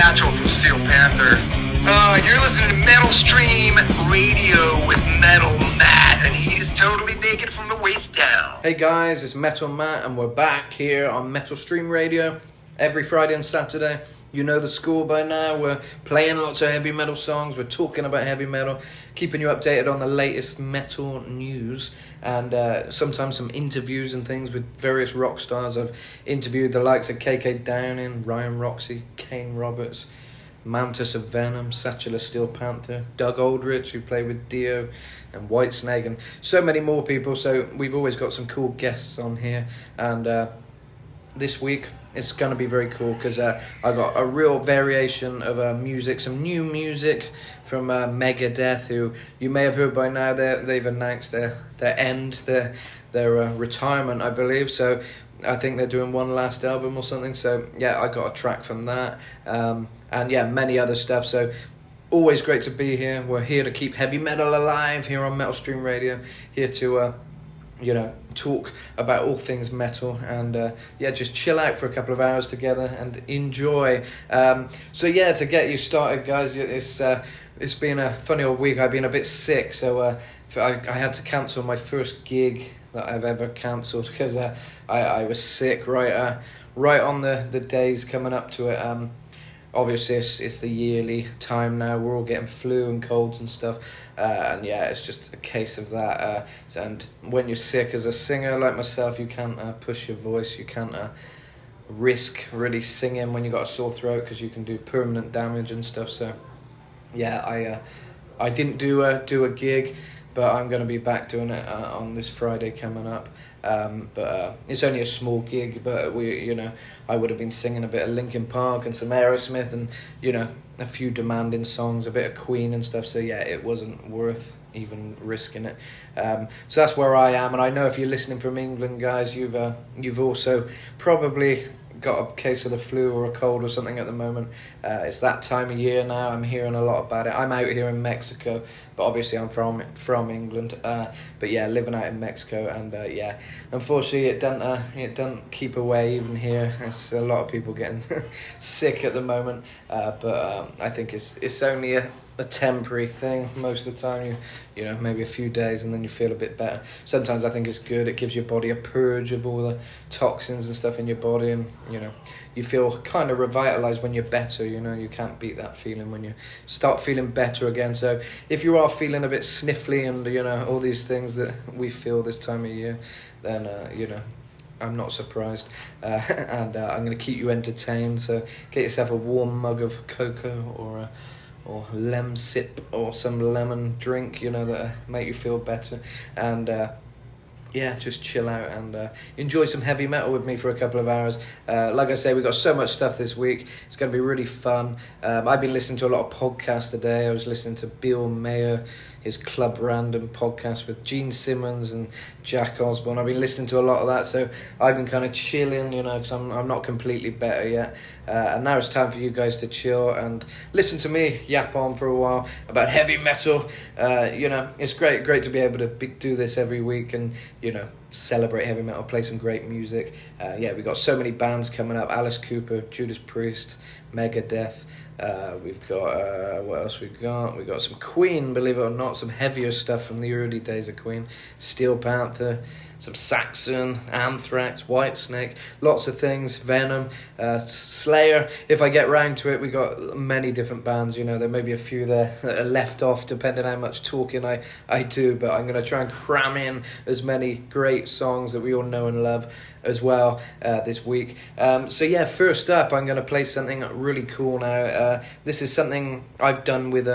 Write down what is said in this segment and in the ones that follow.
Satchel from Steel Panther. You're listening to Metal Stream Radio with Metal Matt, and he's totally naked from the waist down. Hey guys, it's Metal Matt, and we're back here on Metal Stream Radio every Friday and Saturday. You know the score by now. We're playing lots of heavy metal songs. We're talking about heavy metal, keeping you updated on the latest metal news, and sometimes some interviews and things with various rock stars. I've interviewed the likes of KK Downing, Ryan Roxy, Kane Roberts, Mantis of Venom, Satchel of Steel Panther, Doug Aldrich, who played with Dio, and Whitesnake, and so many more people. So we've always got some cool guests on here, and this week it's going to be very cool because I got a real variation of music, some new music from Megadeth, who you may have heard by now. They've announced their end, their retirement, I believe. So I think they're doing one last album or something. So yeah, I got a track from that, and yeah, many other stuff. So always great to be here. We're here to keep heavy metal alive here on Metal Stream Radio, here to talk about all things metal, and just chill out for a couple of hours together and enjoy. So yeah, to get you started, guys, it's been a funny old week. I've been a bit sick, so I had to cancel my first gig that I've ever cancelled because I was sick right on the days coming up to it. Obviously, it's the yearly time now. We're all getting flu and colds and stuff. And yeah, it's just a case of that. And when you're sick as a singer like myself, you can't push your voice. You can't risk really singing when you got a sore throat because you can do permanent damage and stuff. So yeah, I didn't do a gig, but I'm going to be back doing it on this Friday coming up. But it's only a small gig, but I would have been singing a bit of Linkin Park and some Aerosmith and a few demanding songs, a bit of Queen and stuff. So yeah, it wasn't worth even risking it. So that's where I am, and I know if you're listening from England, guys, you've also probably got a case of the flu or a cold or something at the moment. It's that time of year now. I'm hearing a lot about it. I'm out here in Mexico, but obviously I'm from England. But yeah, living out in Mexico, and yeah, unfortunately it doesn't keep away even here. There's a lot of people getting sick at the moment. But I think it's only a temporary thing most of the time. You maybe a few days and then you feel a bit better. Sometimes I think it's good. It gives your body a purge of all the toxins and stuff in your body, and you feel kind of revitalized when you're better. You can't beat that feeling when you start feeling better again. So if you are feeling a bit sniffly and all these things that we feel this time of year, then I'm not surprised, and I'm going to keep you entertained. So get yourself a warm mug of cocoa or lem sip or some lemon drink, that make you feel better, and yeah, just chill out and enjoy some heavy metal with me for a couple of hours. Like I say, we got so much stuff this week. It's going to be really fun. I've been listening to a lot of podcasts today. I was listening to Bill Mayer, his Club Random podcast with Gene Simmons and Jack Osborne. I've been listening to a lot of that, so I've been kind of chilling, because I'm not completely better yet. And now it's time for you guys to chill and listen to me yap on for a while about heavy metal. It's great to be able to do this every week and, celebrate heavy metal, play some great music. We got so many bands coming up. Alice Cooper, Judas Priest, Megadeth. We've got, what else we got? We got some Queen, believe it or not, some heavier stuff from the early days of Queen. Steel Panther, some Saxon, Anthrax, Whitesnake, lots of things, Venom, Slayer. If I get round to it, we got many different bands. There may be a few there that are left off depending on how much talking I do, but I'm going to try and cram in as many great songs that we all know and love as well this week. So yeah, first up, I'm going to play something really cool now. This is something I've done with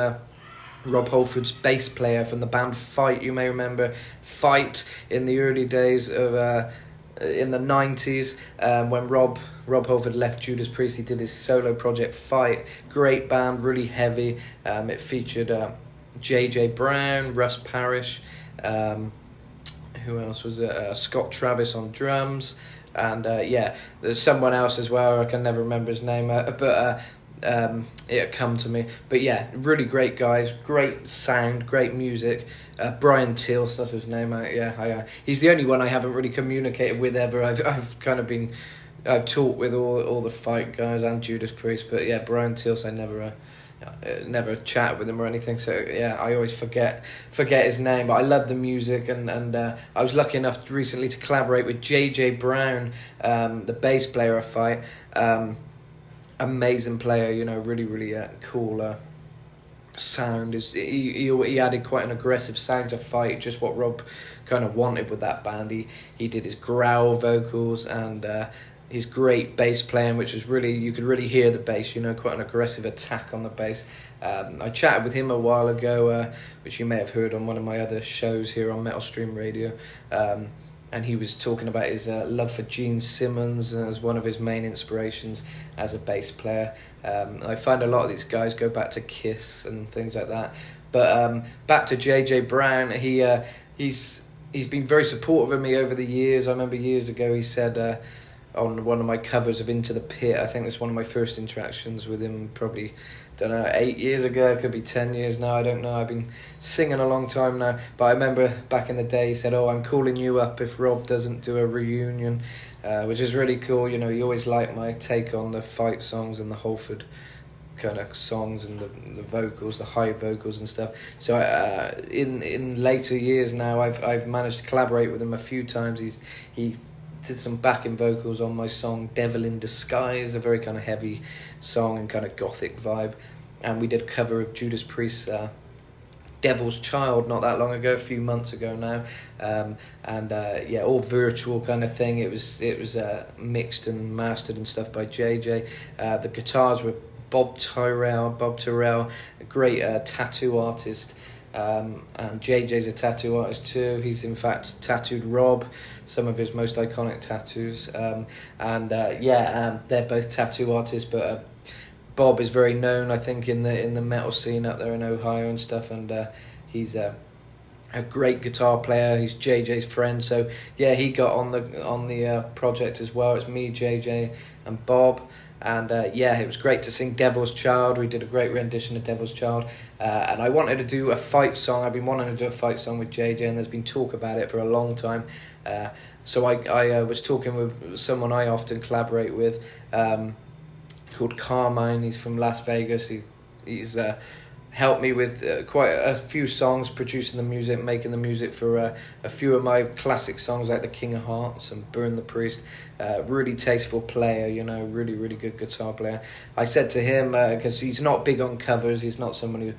Rob Halford's bass player from the band Fight. You may remember Fight in the early days of in the 90s, when Rob Halford left Judas Priest. He did his solo project Fight. Great band, really heavy. It featured J.J. Brown, Russ Parrish, who else was it? Scott Travis on drums, and there's someone else as well. I can never remember his name, but it'll come to me. But yeah, really great guys, great sound, great music. Brian Tills, that's his name. He's the only one I haven't really communicated with ever. I've kind of been I've talked with all the fight guys and Judas Priest, but yeah, Brian Tills, I never chat with him or anything, so yeah, I always forget his name, but I love the music, and I was lucky enough recently to collaborate with JJ Brown, the bass player of Fight. Amazing player, you know, really cool sound. He added quite an aggressive sound to Fight, just what Rob kind of wanted with that band. He did his growl vocals and his great bass playing, which was really, you could really hear the bass, you know, quite an aggressive attack on the bass. I chatted with him a while ago, which you may have heard on one of my other shows here on Metal Stream Radio, and he was talking about his love for Gene Simmons as one of his main inspirations as a bass player. I find a lot of these guys go back to Kiss and things like that, but back to JJ Brown, he's been very supportive of me over the years. I remember years ago he said, on one of my covers of Into the Pit, I think that's one of my first interactions with him, probably, don't know, 8 years ago, it could be 10 years now, I don't know, I've been singing a long time now, but I remember back in the day he said, I'm calling you up if Rob doesn't do a reunion, which is really cool. You know, he always liked my take on the Fight songs and the Holford kind of songs and the vocals, the high vocals and stuff. So in later years now, I've managed to collaborate with him a few times. He did some backing vocals on my song Devil in Disguise, a very kind of heavy song and kind of gothic vibe, and we did a cover of Judas Priest's Devil's Child not that long ago, a few months ago now, yeah, all virtual kind of thing. It was mixed and mastered and stuff by JJ. The guitars were Bob Tyrrell, a great tattoo artist. And JJ's a tattoo artist too. He's in fact tattooed Rob some of his most iconic tattoos. They're both tattoo artists, but Bob is very known, I think, in the metal scene up there in Ohio and stuff, and he's a great guitar player. He's JJ's friend, so yeah, he got on the project as well. It's me, JJ, and Bob. And it was great to sing Devil's Child. We did a great rendition of Devil's Child. And I wanted to do a fight song. I've been wanting to do a fight song with JJ, and there's been talk about it for a long time. So I was talking with someone I often collaborate with, called Carmine. He's from Las Vegas. He's helped me with quite a few songs, producing the music, making the music for a few of my classic songs like The King of Hearts and Burn the Priest. Really tasteful player, you know, really good guitar player. I said to him, because he's not big on covers, he's not someone who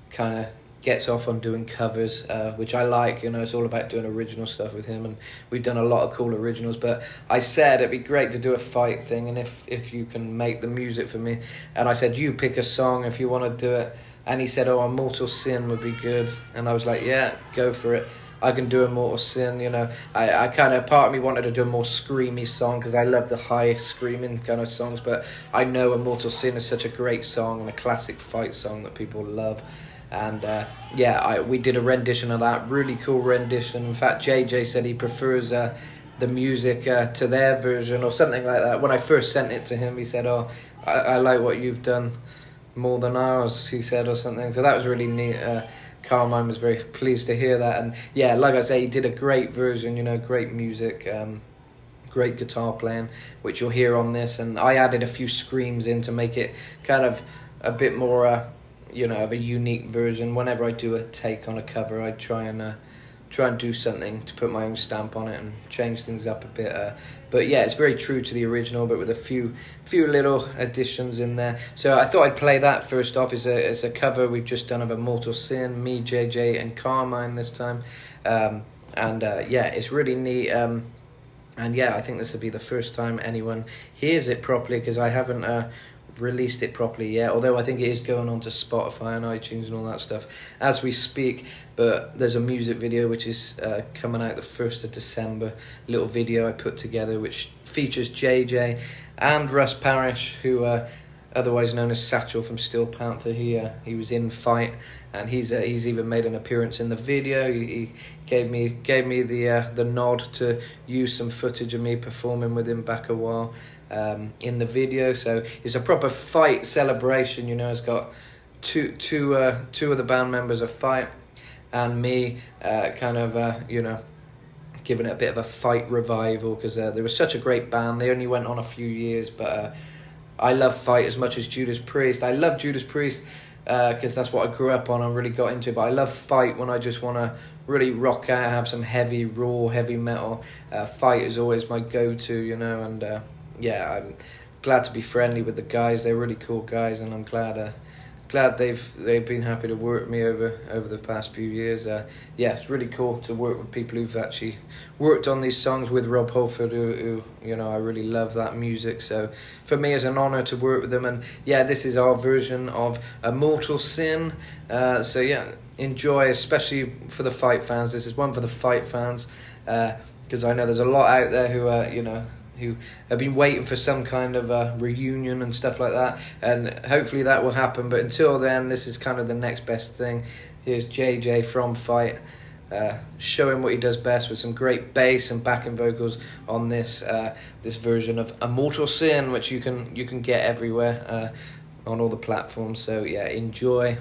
kind of gets off on doing covers, which I like, you know, it's all about doing original stuff with him, and we've done a lot of cool originals, but I said it'd be great to do a fight thing, and if you can make the music for me, and I said, you pick a song if you want to do it. And he said, Immortal Sin would be good. And I was like, yeah, go for it. I can do Immortal Sin, you know. I kind of, part of me wanted to do a more screamy song because I love the high screaming kind of songs. But I know Immortal Sin is such a great song and a classic fight song that people love. And we did a rendition of that, really cool rendition. In fact, JJ said he prefers the music to their version or something like that. When I first sent it to him, he said, I like what you've done more than ours, he said, or something. So that was really neat. Carmine was very pleased to hear that, and yeah, like I say, he did a great version, you know, great music, great guitar playing, which you'll hear on this, and I added a few screams in to make it kind of a bit more of a unique version. Whenever I do a take on a cover, I try and do something to put my own stamp on it and change things up a bit. But yeah, it's very true to the original, but with a few little additions in there. So I thought I'd play that first off. It's a cover we've just done of Immortal Sin, me, JJ, and Carmine this time. It's really neat. I think this will be the first time anyone hears it properly, because I haven't released it properly yet, although I think it is going on to Spotify and iTunes and all that stuff as we speak. But there's a music video which is coming out the 1st of December, a little video I put together which features JJ and Russ Parrish, who otherwise known as Satchel from Steel Panther. He was in Fight, and he's even made an appearance in the video. He gave me the nod to use some footage of me performing with him back a while in the video. So it's a proper Fight celebration, you know. It's got two of the band members of Fight and me giving it a bit of a Fight revival, because they were such a great band. They only went on a few years, but I love Fight as much as Judas Priest. I love Judas Priest because that's what I grew up on and really got into, but I love Fight when I just want to really rock out, have some heavy, raw, heavy metal. Fight is always my go-to, you know, and yeah, I'm glad to be friendly with the guys. They're really cool guys, and I'm glad they've been happy to work with me over the past few years. Yeah, it's really cool to work with people who've actually worked on these songs with Rob Halford, who you know, I really love that music. So for me, it's an honour to work with them. And yeah, this is our version of Immortal Sin. So yeah, enjoy, especially for the Fight fans. This is one for the Fight fans, because I know there's a lot out there who you know, who have been waiting for some kind of a reunion and stuff like that, and hopefully that will happen. But until then, this is kind of the next best thing. Here's JJ from Fight, showing what he does best with some great bass and backing vocals on this this version of Immortal Sin, which you can get everywhere on all the platforms. So yeah, enjoy.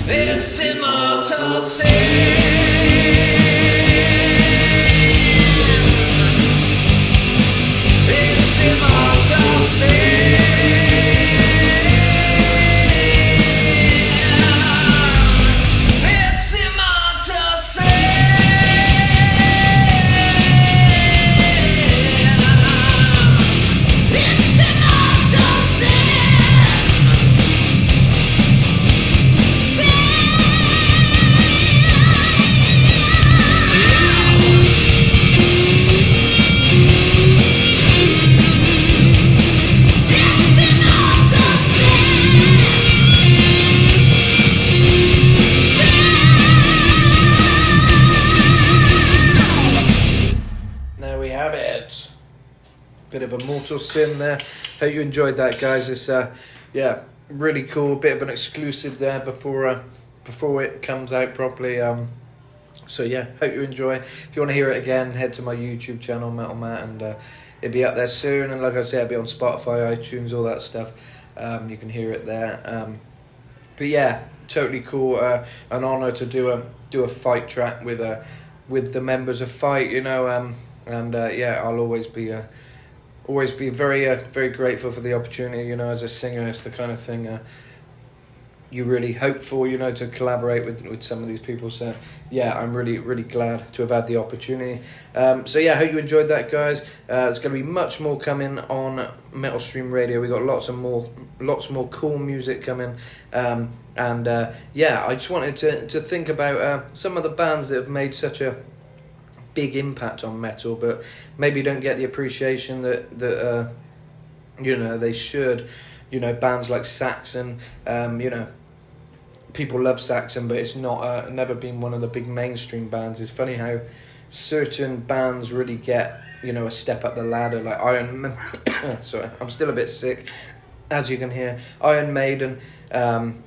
It's immortal sin. It's immortal sin. It's immortal sin. Mortal Sin there. Hope you enjoyed that, guys. It's really cool. Bit of an exclusive there before it comes out properly. So yeah, hope you enjoy. If you want to hear it again, head to my YouTube channel, Metal Matt, and it'll be up there soon. And like I said, it'll be on Spotify, iTunes, all that stuff. You can hear it there. But yeah, totally cool. An honour to do a fight track with the members of Fight, you know. I'll always be very very grateful for the opportunity. You know, as a singer, it's the kind of thing you really hope for, you know, to collaborate with some of these people. So yeah, I'm really really glad to have had the opportunity. So yeah, I hope you enjoyed that, guys. There's going to be much more coming on Metal Stream Radio. We got lots more cool music coming. I just wanted to think about some of the bands that have made such a big impact on metal, but maybe don't get the appreciation that you know they should. You know, bands like Saxon, you know, people love Saxon, but it's not never been one of the big mainstream bands. It's funny how certain bands really get, you know, a step up the ladder, like Iron sorry, I'm still a bit sick, as you can hear. Iron Maiden,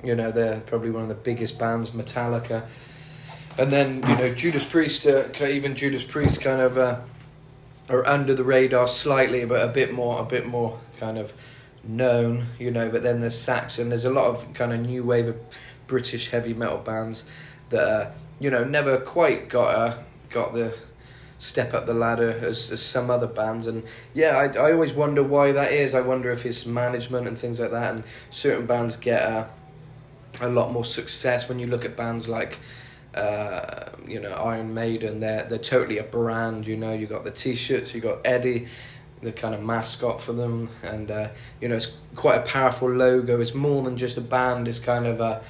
you know, they're probably one of the biggest bands. Metallica, and then, you know, Judas Priest, even Judas Priest kind of are under the radar slightly, but a bit more kind of known, you know. But then there's Saxon. There's a lot of kind of new wave of British heavy metal bands that you know, never quite got the step up the ladder as some other bands. And yeah, I always wonder why that is. I wonder if it's management and things like that, and certain bands get a lot more success. When you look at bands like you know, Iron Maiden, they're totally a brand. You know, you got the t-shirts, you got Eddie, the kind of mascot for them, and you know, it's quite a powerful logo. It's more than just a band. It's kind of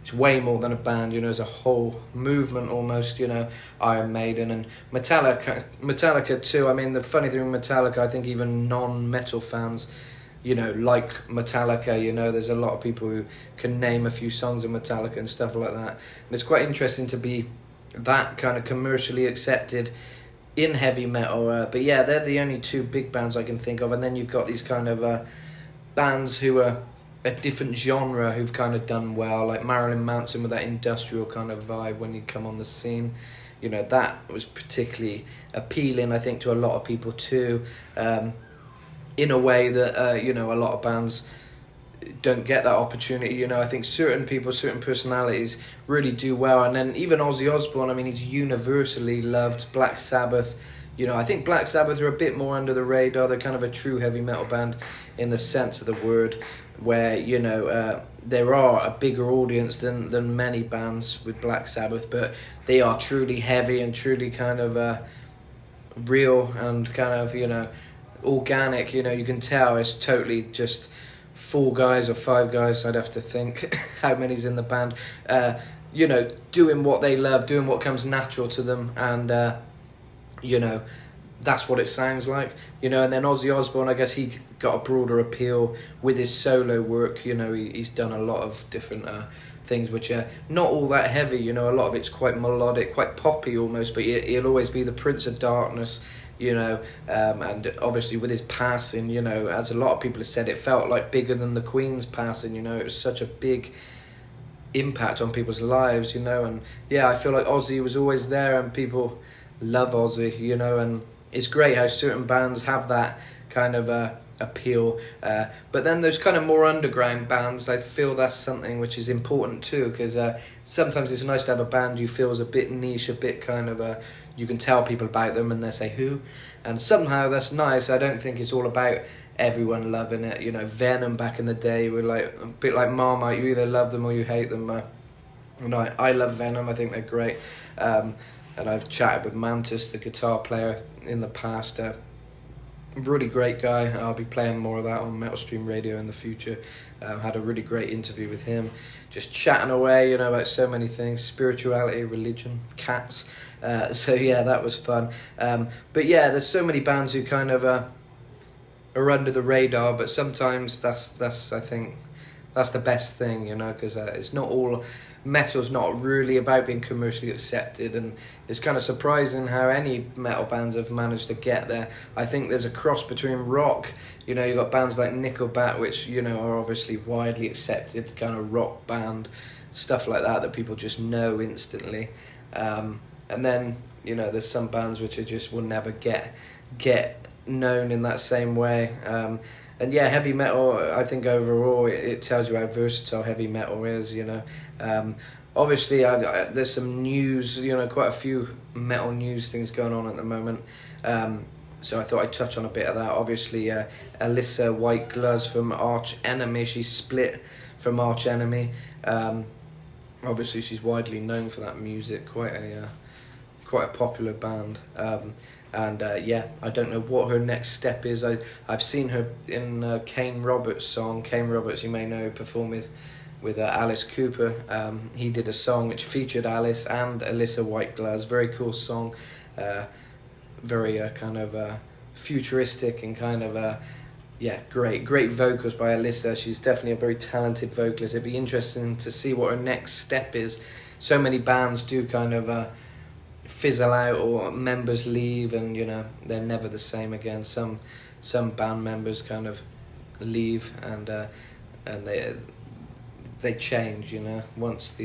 it's way more than a band, you know. It's a whole movement almost, you know. Iron Maiden and Metallica too. I mean, the funny thing with Metallica, I think even non-metal fans, you know, like Metallica. You know, there's a lot of people who can name a few songs of Metallica and stuff like that. And it's quite interesting to be that kind of commercially accepted in heavy metal. But yeah, they're the only two big bands I can think of. And then you've got these kind of bands who are a different genre who've kind of done well, like Marilyn Manson with that industrial kind of vibe when you come on the scene. You know, that was particularly appealing, I think, to a lot of people too, in a way that you know, a lot of bands don't get that opportunity. You know, I think certain people, certain personalities really do well. And then even Ozzy Osbourne, I mean, he's universally loved. Black Sabbath, you know, I think Black Sabbath are a bit more under the radar. They're kind of a true heavy metal band in the sense of the word, where, you know, there are a bigger audience than many bands with Black Sabbath, but they are truly heavy and truly kind of real and kind of, you know, organic. You know, you can tell it's totally just 4 guys or 5 guys, I'd have to think how many's in the band, you know, doing what they love, doing what comes natural to them, and you know, that's what it sounds like, you know. And then Ozzy Osbourne, I guess he got a broader appeal with his solo work. You know, he's done a lot of different things which are not all that heavy, you know. A lot of it's quite melodic, quite poppy almost, but he'll always be the Prince of Darkness, you know. And obviously with his passing, you know, as a lot of people have said, it felt like bigger than the Queen's passing, you know. It was such a big impact on people's lives, you know. And yeah, I feel like Ozzy was always there, and people love Ozzy, you know. And it's great how certain bands have that kind of appeal, but then there's kind of more underground bands. I feel that's something which is important too, because sometimes it's nice to have a band you feel is a bit niche, a bit kind of you can tell people about them and they say who, and somehow that's nice. I don't think it's all about everyone loving it, you know. Venom back in the day were like a bit like Marmite, you either love them or you hate them. And I love Venom, I think they're great. And I've chatted with Mantis, the guitar player, in the past. Really great guy. I'll be playing more of that on Metal Stream Radio in the future. Had a really great interview with him, just chatting away, you know, about so many things: spirituality, religion, cats. So yeah, that was fun. But yeah, there's so many bands who kind of are under the radar, but sometimes that's I think that's the best thing, you know, because it's not all, metal's not really about being commercially accepted, and it's kind of surprising how any metal bands have managed to get there. I think there's a cross between rock, you know, you've got bands like Nickelback, which, you know, are obviously widely accepted, kind of rock band, stuff like that people just know instantly. And then, you know, there's some bands which are just will never get known in that same way. And yeah, heavy metal, I think overall it tells you how versatile heavy metal is, you know. Obviously, there's some news, you know, quite a few metal news things going on at the moment. So I thought I'd touch on a bit of that. Obviously, Alissa White-Gluz from Arch Enemy, she's split from Arch Enemy. Obviously, she's widely known for that music, quite a popular band. Yeah, I don't know what her next step is. I've seen her in Kane Roberts' song. Kane Roberts, you may know, performed with Alice Cooper. He did a song which featured Alice and Alissa White-Gluz. Very cool song. Very kind of futuristic and kind of great vocals by Alissa. She's definitely a very talented vocalist. It'd be interesting to see what her next step is. So many bands do kind of fizzle out, or members leave, and you know they're never the same again. Some band members kind of leave, and they change, you know, once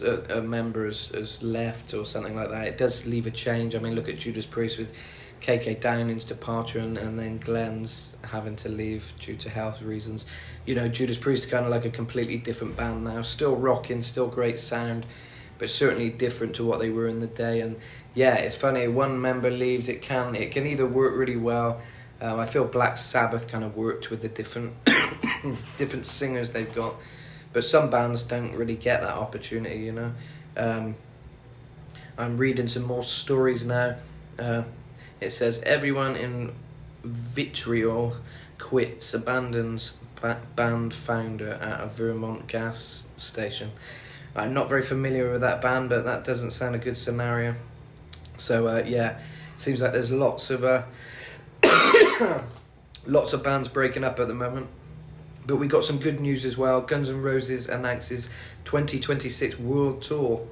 a member has left or something like that. It does leave a change. I mean, look at Judas Priest with KK Downing's departure, and then Glenn's having to leave due to health reasons. You know, Judas Priest are kind of like a completely different band now, still rocking, still great sound, but certainly different to what they were in the day. And yeah, it's funny, one member leaves, it can either work really well. I feel Black Sabbath kind of worked with the different different singers they've got, but some bands don't really get that opportunity, you know. I'm reading some more stories now. It says everyone in Vitriol quits, abandons band founder at a Vermont gas station. I'm not very familiar with that band, but that doesn't sound a good scenario. So yeah, seems like there's lots of lots of bands breaking up at the moment. But we got some good news as well. Guns N' Roses announces 2026 world tour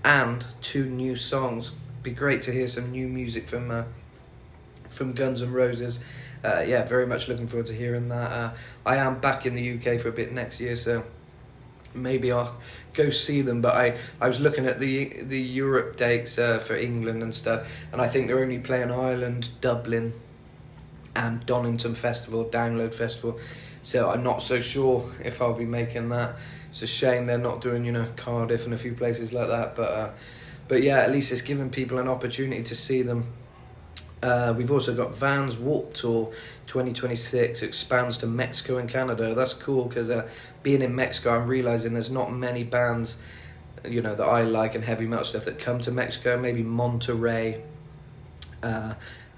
and 2 new songs. Be great to hear some new music from Guns N' Roses. Yeah, very much looking forward to hearing that. I am back in the UK for a bit next year, so maybe I'll go see them. But I was looking at the Europe dates for England and stuff, and I think they're only playing Ireland, Dublin, and Donington Festival, Download Festival. So I'm not so sure if I'll be making that. It's a shame they're not doing, you know, Cardiff and a few places like that. But yeah, at least it's giving people an opportunity to see them. We've also got Vans Warped Tour 2026 expands to Mexico and Canada. That's cool, because being in Mexico, I'm realising there's not many bands, you know, that I like and heavy metal stuff that come to Mexico. Maybe Monterrey,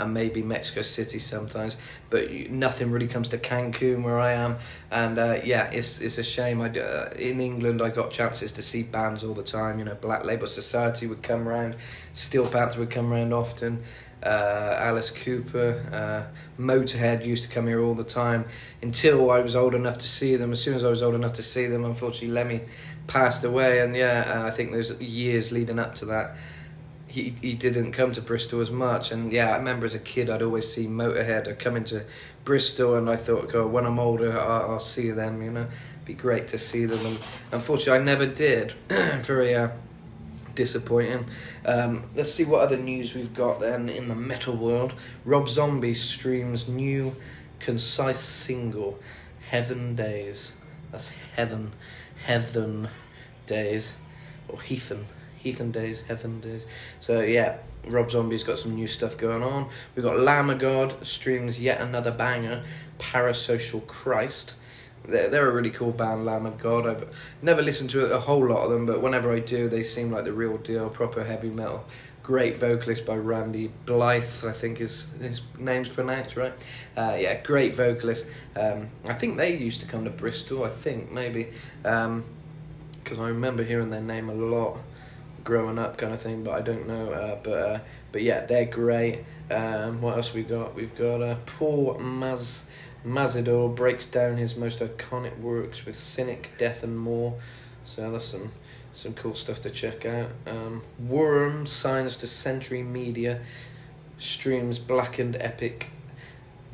and maybe Mexico City sometimes, but nothing really comes to Cancun where I am. And yeah, it's a shame. In England I got chances to see bands all the time, you know, Black Label Society would come around, Steel Panther would come around often, Alice Cooper, Motorhead used to come here all the time until I was old enough to see them. As soon as I was old enough to see them, unfortunately Lemmy passed away, and yeah, I think there's years leading up to that he didn't come to Bristol as much. And yeah, I remember as a kid I'd always see Motorhead coming to Bristol, and I thought, God, when I'm older I'll see them, you know, be great to see them. And unfortunately I never did. Very disappointing. Let's see what other news we've got then in the metal world. Rob Zombie streams new concise single, Heathen Days. That's Heathen Days, or Heathen Days, Heathen Days. So yeah, Rob Zombie's got some new stuff going on. We've got Lamb of God streams yet another banger, Parasocial Christ. They're a really cool band, Lamb of God. I've never listened to a whole lot of them, but whenever I do, they seem like the real deal, proper heavy metal. Great vocalist by Randy Blythe, I think his name's pronounced, right? Yeah, great vocalist. I think they used to come to Bristol, I think, maybe. Because I remember hearing their name a lot growing up, kind of thing, but I don't know. But yeah, they're great. What else we got? We've got Paul Mazador breaks down his most iconic works with Cynic, Death and More. So that's some cool stuff to check out. Worm signs to Century Media, streams Blackened Epic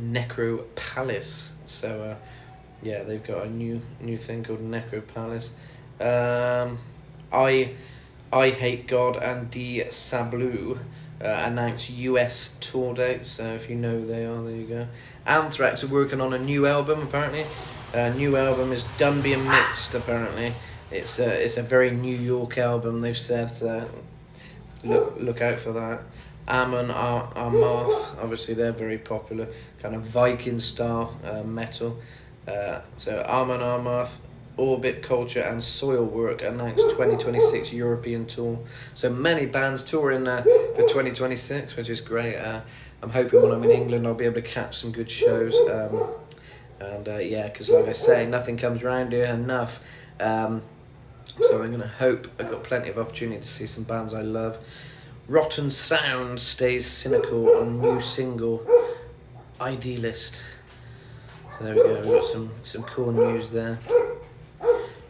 Necro Palace. So yeah, they've got a new thing called Necro Palace. I Hate God and D Sablu announce US tour dates. So if you know who they are, there you go. Anthrax are working on a new album apparently. New album is Done Being Mixed apparently. It's a very New York album, they've said, so look out for that. Amon Amarth, obviously they're very popular, kind of Viking style metal. So Amon Amarth, Orbit Culture and Soilwork announced 2026 European tour. So many bands touring for 2026, which is great. I'm hoping when I'm in England I'll be able to catch some good shows. Yeah, because like I say, nothing comes round here enough. So I'm going to hope I've got plenty of opportunity to see some bands I love. Rotten Sound stays cynical on new single Idealist. So there we go, we've got some cool news there.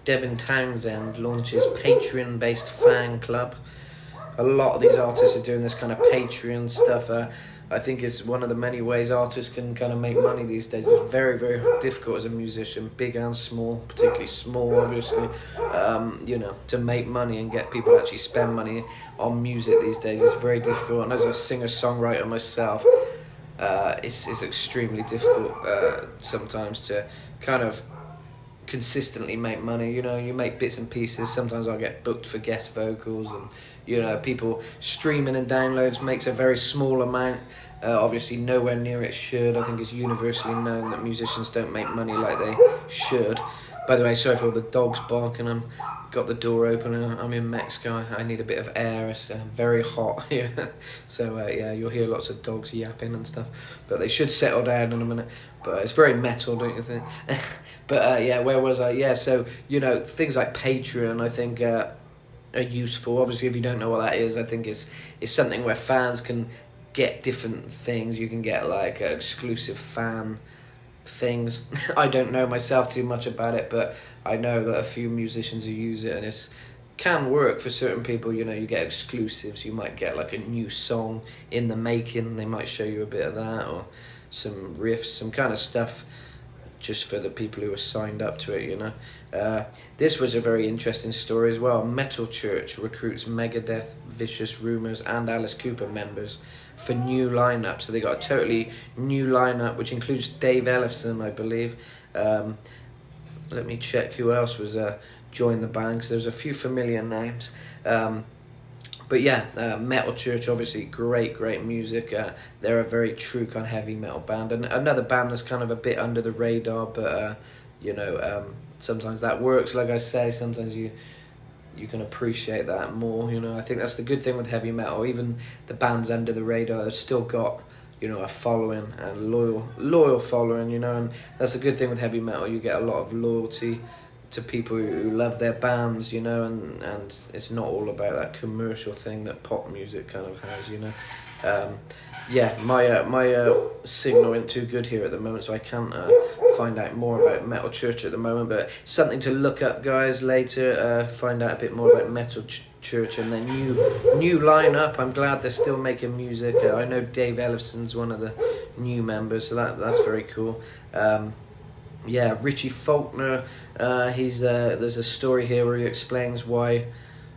Devin Townsend launches Patreon-based fan club. A lot of these artists are doing this kind of Patreon stuff. I think it's one of the many ways artists can kind of make money these days. It's very, very difficult as a musician, big and small, particularly small, obviously. To make money and get people to actually spend money on music these days is very difficult. And as a singer-songwriter myself, it's extremely difficult sometimes to kind of consistently make money. You make bits and pieces. Sometimes I'll get booked for guest vocals, and people streaming and downloads makes a very small amount. Obviously nowhere near it should. I think it's universally known that musicians don't make money like they should. By the way, sorry for all the dogs barking. I'm got the door open and I'm in Mexico. I need a bit of air. It's very hot here. So yeah, you'll hear lots of dogs yapping and stuff, but they should settle down in a minute. But it's very metal, don't you think? But yeah, where was I? Yeah, so things like Patreon I think are useful. Obviously if you don't know what that is, I think it's something where fans can get different things. You can get like exclusive fan things. I don't know myself too much about it, but I know that a few musicians who use it, and it can work for certain people. You get exclusives. You might get like a new song in the making. They might show you a bit of that, or some riffs, some kind of stuff just for the people who are signed up to it, This was a very interesting story as well. Metal Church recruits Megadeth, Vicious Rumours and Alice Cooper members for new lineup. So they got a totally new lineup, which includes Dave Ellefson, I believe. Let me check who else was joined the band, because there's a few familiar names. But yeah, Metal Church, obviously great music. They're a very true kind of heavy metal band, and another band that's kind of a bit under the radar, but sometimes that works. Like I say, sometimes you can appreciate that more. I think that's the good thing with heavy metal. Even the bands under the radar have still got a following, and loyal following. And that's a good thing with heavy metal. You get a lot of loyalty to people who love their bands, and it's not all about that commercial thing that pop music kind of has, Yeah, my signal isn't too good here at the moment, so I can't find out more about Metal Church at the moment, but something to look up, guys, later. Find out a bit more about Metal Church and their new lineup. I'm glad they're still making music. I know Dave Ellefson's one of the new members, so that's very cool. Yeah, Richie Faulkner, there's a story here where he explains why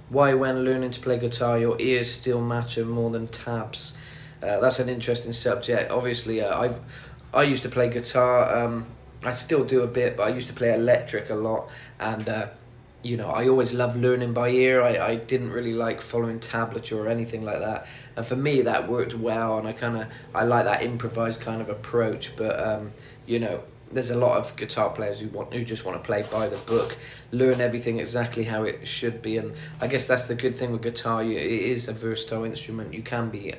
when learning to play guitar your ears still matter more than tabs. That's an interesting subject. Obviously, I used to play guitar. I still do a bit, but I used to play electric a lot, and I always loved learning by ear. I didn't really like following tablature or anything like that, and for me that worked well, and I like that improvised kind of approach. But there's a lot of guitar players who just want to play by the book, learn everything exactly how it should be, and I guess that's the good thing with guitar. It is a versatile instrument. You can be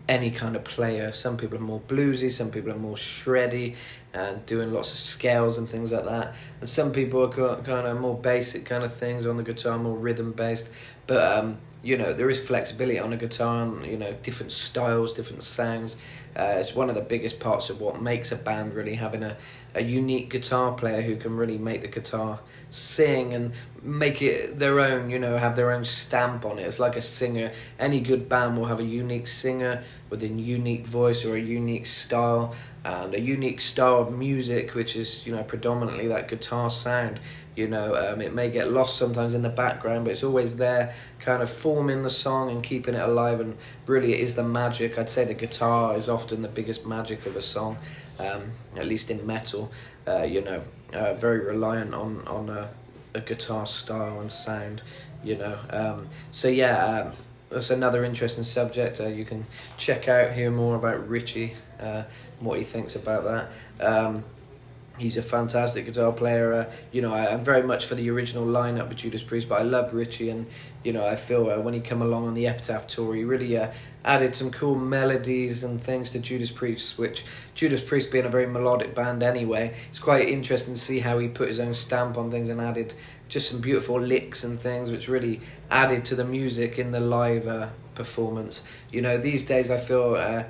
any kind of player. Some people are more bluesy, some people are more shreddy and doing lots of scales and things like that, and some people are kind of more basic kind of things on the guitar, more rhythm based. But there is flexibility on a guitar, and different styles, different sounds. It's one of the biggest parts of what makes a band, really, having a unique guitar player who can really make the guitar sing and make it their own, have their own stamp on it. It's like a singer. Any good band will have a unique singer with a unique voice or a unique style, and a unique style of music, which is, predominantly that guitar sound. It may get lost sometimes in the background, but it's always there, kind of forming the song and keeping it alive, and really it is the magic. I'd say the guitar is often the biggest magic of a song, at least in metal, very reliant on a guitar style and sound, that's another interesting subject. You can hear more about Richie, what he thinks about that. He's a fantastic guitar player. I'm very much for the original lineup with Judas Priest, but I love Richie, and I feel when he came along on the Epitaph tour, he really added some cool melodies and things to Judas Priest, which Judas Priest being a very melodic band anyway, it's quite interesting to see how he put his own stamp on things and added just some beautiful licks and things, which really added to the music in the live performance. These days I feel,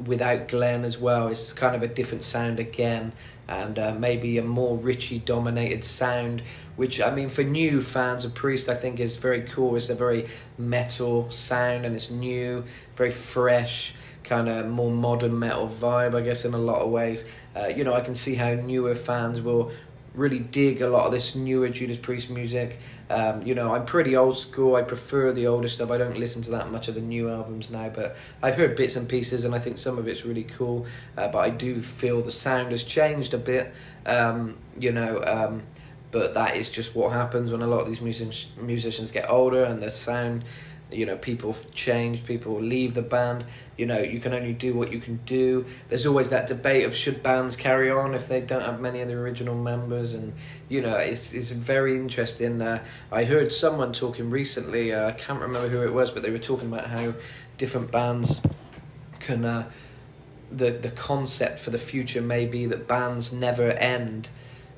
without Glenn as well, it's kind of a different sound again, and maybe a more Richie dominated sound, which for new fans of Priest I think is very cool. It's a very metal sound, and it's new, very fresh, kind of more modern metal vibe, I guess, in a lot of ways. I can see how newer fans will really dig a lot of this newer Judas Priest music. I'm pretty old school. I prefer the older stuff. I don't listen to that much of the new albums now, but I've heard bits and pieces, and I think some of it's really cool. But I do feel the sound has changed a bit, but that is just what happens when a lot of these musicians get older, and the sound, people change, people leave the band. You can only do what you can do. There's always that debate of should bands carry on if they don't have many of the original members, and it's very interesting. I heard someone talking recently, I can't remember who it was, but they were talking about how different bands can the concept for the future may be that bands never end,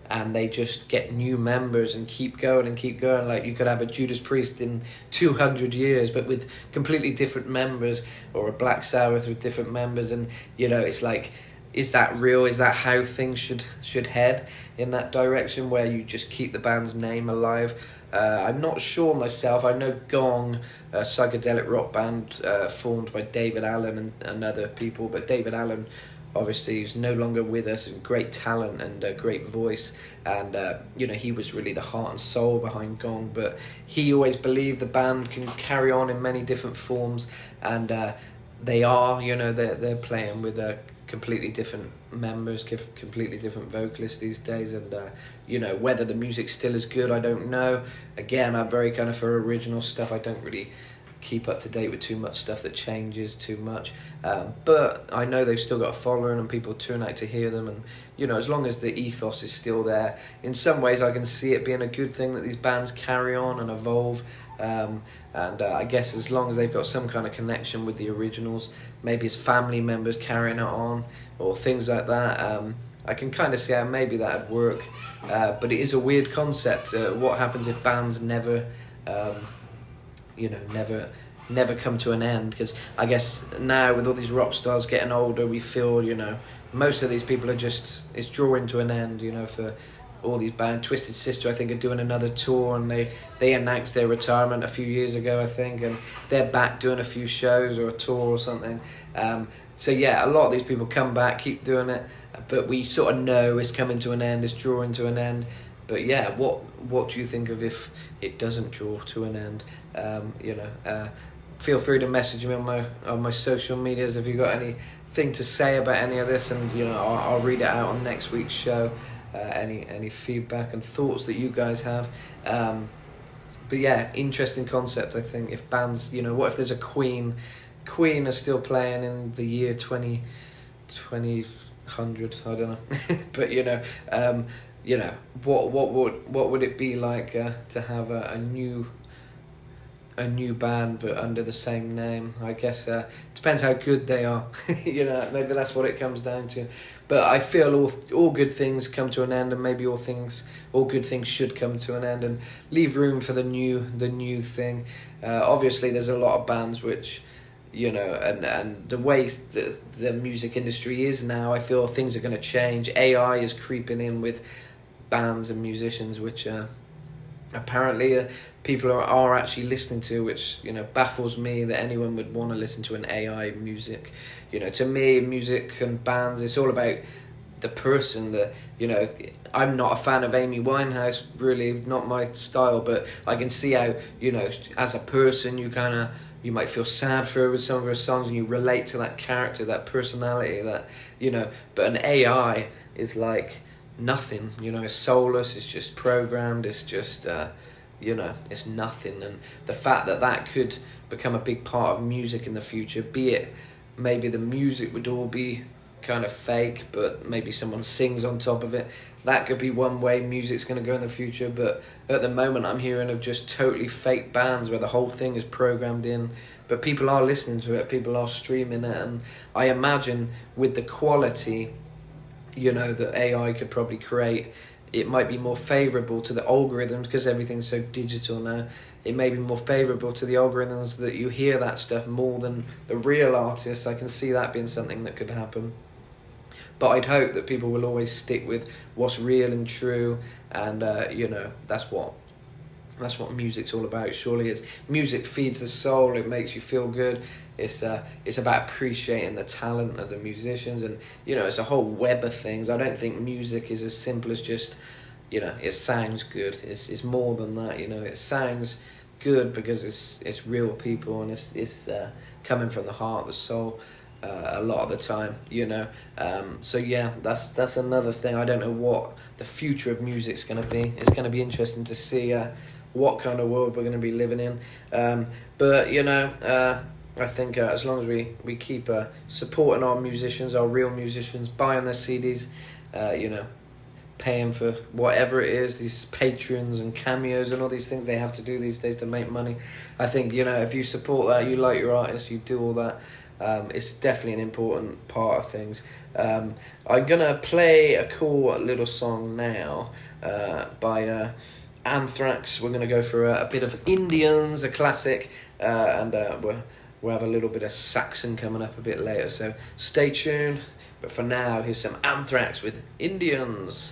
and they just get new members and keep going and keep going. Like, you could have a Judas Priest in 200 years, but with completely different members, or a Black Sabbath with different members, and it's like, is that real? Is that how things should head in that direction, where you just keep the band's name alive? I'm not sure myself. I know Gong, a psychedelic rock band formed by David Allen and other people, but David Allen obviously is no longer with us, and great talent and a great voice, and he was really the heart and soul behind Gong, but he always believed the band can carry on in many different forms, and they are, they're playing with completely different members, completely different vocalists these days, and whether the music's still as good, I don't know. Again, I'm very kind of for original stuff. I don't really keep up to date with too much stuff that changes too much, but I know they've still got a following and people turn out to hear them, and as long as the ethos is still there, in some ways I can see it being a good thing that these bands carry on and evolve, and I guess as long as they've got some kind of connection with the originals, maybe it's family members carrying it on or things like that, I can kind of see how maybe that'd work, but it is a weird concept. What happens if bands never never come to an end? Because I guess now with all these rock stars getting older, we feel most of these people are just, it's drawing to an end, for all these bands. Twisted Sister, I think, are doing another tour, and they announced their retirement a few years ago, I think, and they're back doing a few shows or a tour or something. So yeah, a lot of these people come back, keep doing it, but we sort of know it's coming to an end, it's drawing to an end. But yeah, what do you think of if it doesn't draw to an end? Feel free to message me on my social medias if you've got anything to say about any of this, and I'll read it out on next week's show. Any feedback and thoughts that you guys have. But yeah, interesting concept, I think. If bands, what if there's a Queen are still playing in the year 2000, I don't know. But what would it be like to have a new band but under the same name? I guess depends how good they are. Maybe that's what it comes down to. But I feel all good things come to an end, and maybe all good things should come to an end, and leave room for the new thing. Obviously there's a lot of bands which and the way the music industry is now, I feel things are going to change. AI is creeping in with bands and musicians, which apparently people are actually listening to, which baffles me that anyone would want to listen to an AI music. To me, music and bands, it's all about the person. I'm not a fan of Amy Winehouse, really not my style, but I can see how as a person you might feel sad for her with some of her songs, and you relate to that character, that personality, that but an AI is like nothing. It's soulless, it's just programmed, it's just it's nothing. And the fact that could become a big part of music in the future, be it maybe the music would all be kind of fake, but maybe someone sings on top of it, that could be one way music's going to go in the future. But at the moment, I'm hearing of just totally fake bands where the whole thing is programmed in, but people are listening to it, people are streaming it. And I imagine with the quality that AI could probably create, it might be more favourable to the algorithms, because everything's so digital now. It may be more favourable to the algorithms that you hear that stuff more than the real artists. I can see that being something that could happen. But I'd hope that people will always stick with what's real and true, and that's what music's all about. Surely it's music feeds the soul. It makes you feel good. It's about appreciating the talent of the musicians, and it's a whole web of things. I don't think music is as simple as just it sounds good. It's more than that. It sounds good because it's real people, and it's coming from the heart, the soul. A lot of the time, so yeah, that's another thing. I don't know what the future of music's going to be. It's going to be interesting to see what kind of world we're going to be living in. But I think as long as we keep supporting our musicians, our real musicians, buying their CDs, paying for whatever it is, these patrons and cameos and all these things they have to do these days to make money. I think if you support that, you like your artist, you do all that. It's definitely an important part of things. I'm gonna play a cool little song now by Anthrax. We're gonna go for a bit of Indians, a classic, and we'll have a little bit of Saxon coming up a bit later. So stay tuned. But for now, here's some Anthrax with Indians.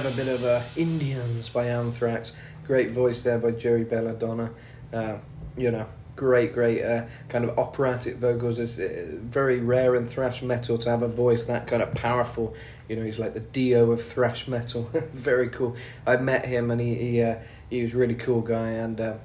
have a bit of Indians by Anthrax. Great voice there by Joey Belladonna. You know, great kind of operatic vocals. It's very rare in thrash metal to have a voice that kind of powerful. You know, he's like the Dio of thrash metal. Very cool. I met him and he was a really cool guy, and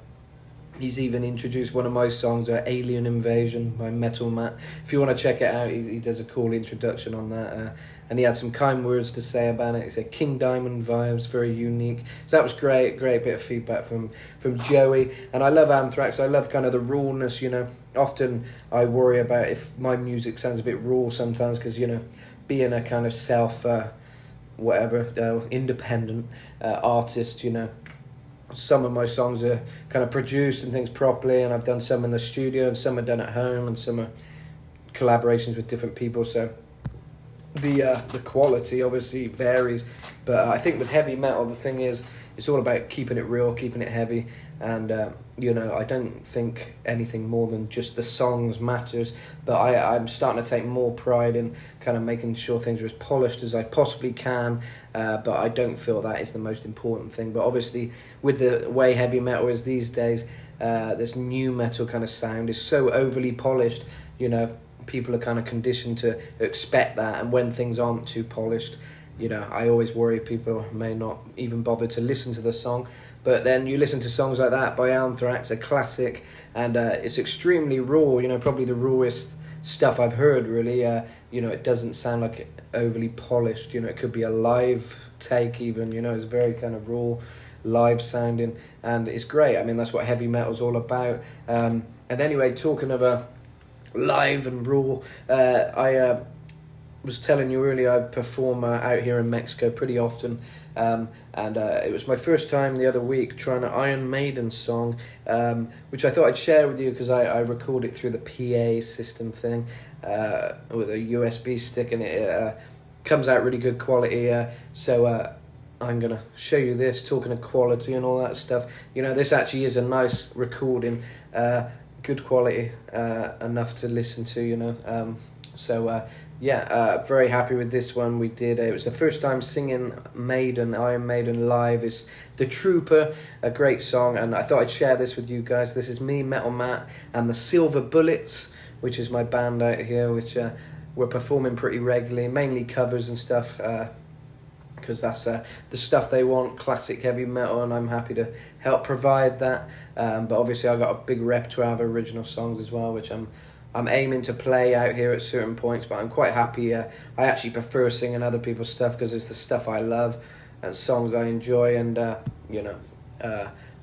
he's even introduced one of my songs, Alien Invasion by Metal Matt. If you want to check it out, he does a cool introduction on that. And he had some kind words to say about it. He said King Diamond vibes, very unique. So that was great bit of feedback from Joey. And I love Anthrax. I love kind of the rawness, you know. Often I worry about if my music sounds a bit raw sometimes, because, you know, being a kind of independent artist, you know, some of my songs are kind of produced and things properly, and I've done some in the studio and some are done at home and some are collaborations with different people, so the quality obviously varies. But I think with heavy metal, the thing is, it's all about keeping it real, keeping it heavy, and you know, I don't think anything more than just the songs matters, but I'm starting to take more pride in kind of making sure things are as polished as I possibly can, but I don't feel that is the most important thing. But obviously, with the way heavy metal is these days, this new metal kind of sound is so overly polished, you know, people are kind of conditioned to expect that, and when things aren't too polished, you know, I always worry people may not even bother to listen to the song. But then you listen to songs like that by Anthrax, a classic, and it's extremely raw, you know, probably the rawest stuff I've heard, really. You know, it doesn't sound like overly polished, you know, it could be a live take even, you know, it's very kind of raw, live sounding, and it's great. I mean, that's what heavy metal's all about. And anyway, talking of live and raw, I was telling you earlier, I perform out here in Mexico pretty often, and it was my first time the other week trying an Iron Maiden song, which I thought I'd share with you because I record it through the PA system thing with a USB stick, and it comes out really good quality, so I'm going to show you this, talking of quality and all that stuff. You know, this actually is a nice recording, good quality, enough to listen to, you know, very happy with this one. We did, it was the first time singing Iron Maiden live. It's The Trooper, a great song, and I thought I'd share this with you guys. This is me, Metal Matt, and the Silver Bullets, which is my band out here, which we're performing pretty regularly, mainly covers and stuff, because that's the stuff they want, classic heavy metal, and I'm happy to help provide that. But obviously I've got a big repertoire of original songs as well, which I'm aiming to play out here at certain points, but I'm quite happy. I actually prefer singing other people's stuff because it's the stuff I love and songs I enjoy, and you know,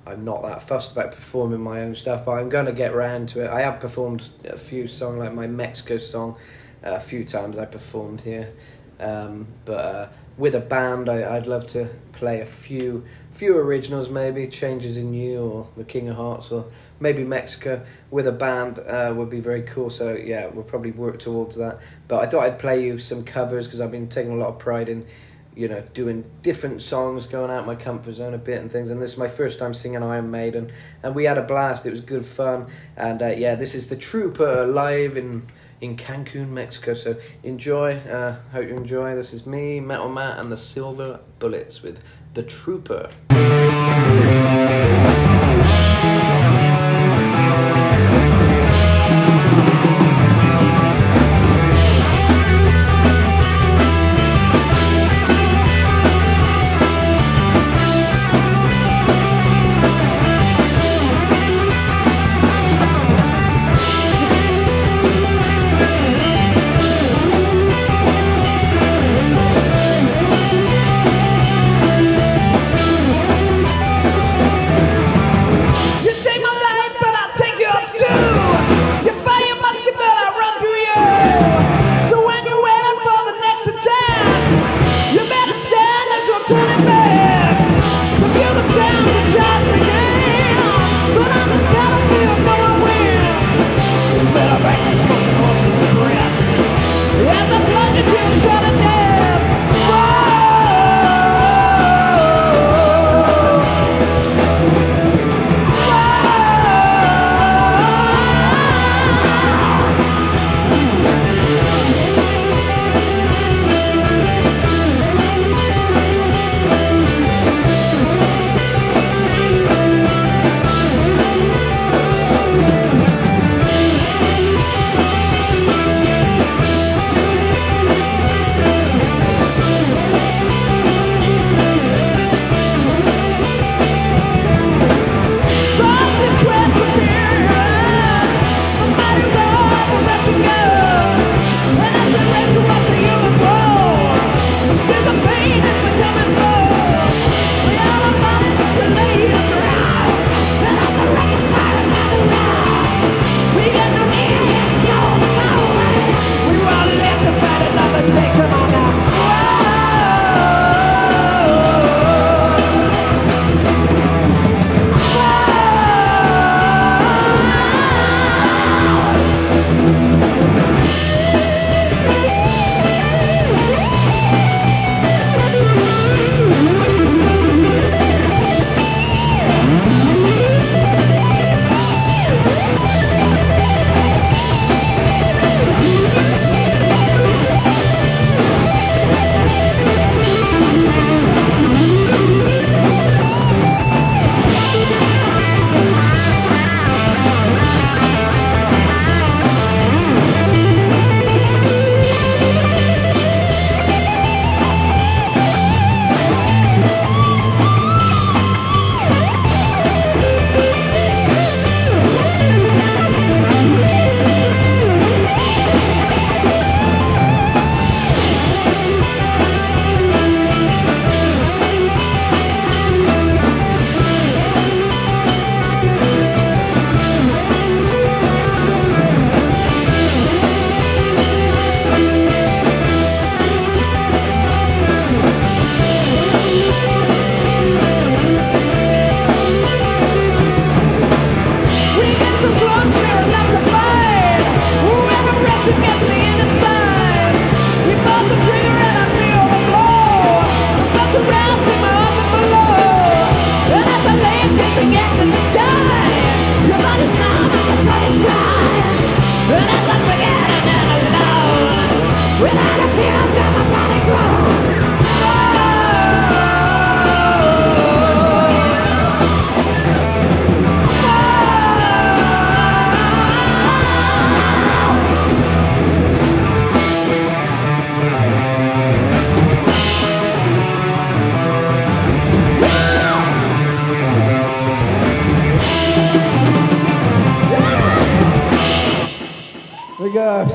I'm not that fussed about performing my own stuff, but I'm going to get round to it. I have performed a few songs, like my Mexico song, a few times I performed here, but with a band, I'd love to play a few originals, maybe Changes in You or The King of Hearts, or maybe Mexico with a band would be very cool. So yeah, we'll probably work towards that. But I thought I'd play you some covers because I've been taking a lot of pride in, you know, doing different songs, going out my comfort zone a bit and things. And this is my first time singing Iron Maiden, and we had a blast. It was good fun. And this is The Trooper live in Cancun, Mexico. So enjoy. Hope you enjoy. This is me, Metal Matt, and the Silver Bullets with The Trooper.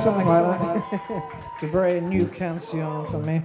something like that. It's a very new canción for me.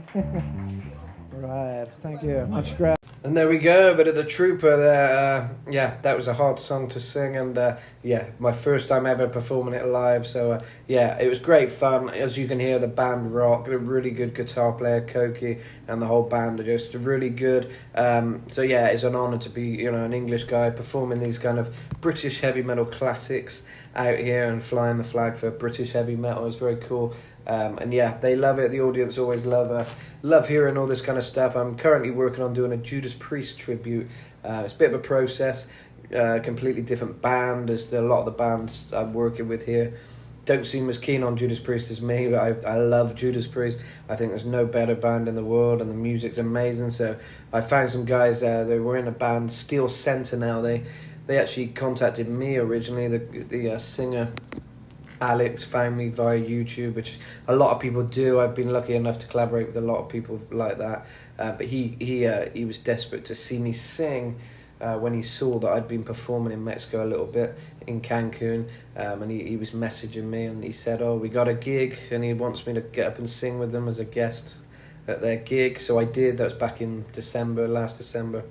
Right, thank you. Much great. And there we go, bit of the Trooper there. Yeah, that was a hard song to sing, and yeah, my first time ever performing it live. So yeah, it was great fun. As you can hear, the band rock. A really good guitar player, Koki, and the whole band are just really good. So yeah, it's an honour to be, you know, an English guy performing these kind of British heavy metal classics out here and flying the flag for British heavy metal. It's very cool. And yeah, they love it. The audience always love hearing all this kind of stuff. I'm currently working on doing a Judas Priest tribute. It's a bit of a process, completely different band as a lot of the bands I'm working with here. Don't seem as keen on Judas Priest as me, but I love Judas Priest. I think there's no better band in the world, and the music's amazing. So I found some guys, they were in a band, Steel Sentinel. They actually contacted me originally, the singer Alex found me via YouTube, which a lot of people do. I've been lucky enough to collaborate with a lot of people like that. But he was desperate to see me sing when he saw that I'd been performing in Mexico a little bit in Cancun. And he was messaging me and he said, "Oh, we got a gig," and he wants me to get up and sing with them as a guest at their gig. So I did. That was back in last December.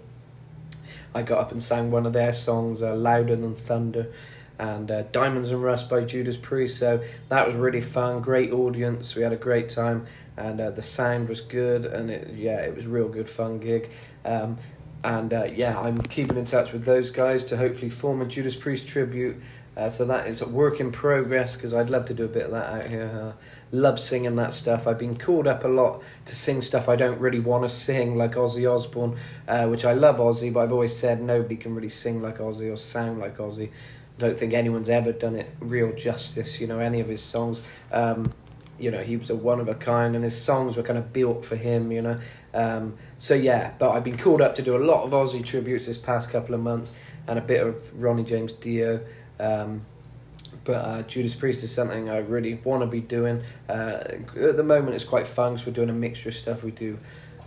I got up and sang one of their songs, Louder Than Thunder, and Diamonds and Rust by Judas Priest. So that was really fun, great audience, we had a great time, and the sound was good, and it was a real good fun gig. Yeah, I'm keeping in touch with those guys to hopefully form a Judas Priest tribute. So that is a work in progress, because I'd love to do a bit of that out here. Love singing that stuff. I've been called up a lot to sing stuff I don't really want to sing, like Ozzy Osbourne, which I love Ozzy, but I've always said nobody can really sing like Ozzy or sound like Ozzy. Don't think anyone's ever done it real justice, you know, any of his songs. You know, he was a one of a kind, and his songs were kind of built for him, you know. So yeah, but I've been called up to do a lot of Ozzy tributes this past couple of months, and a bit of Ronnie James Dio. But Judas Priest is something I really want to be doing. At the moment it's quite fun, because we're doing a mixture of stuff. We do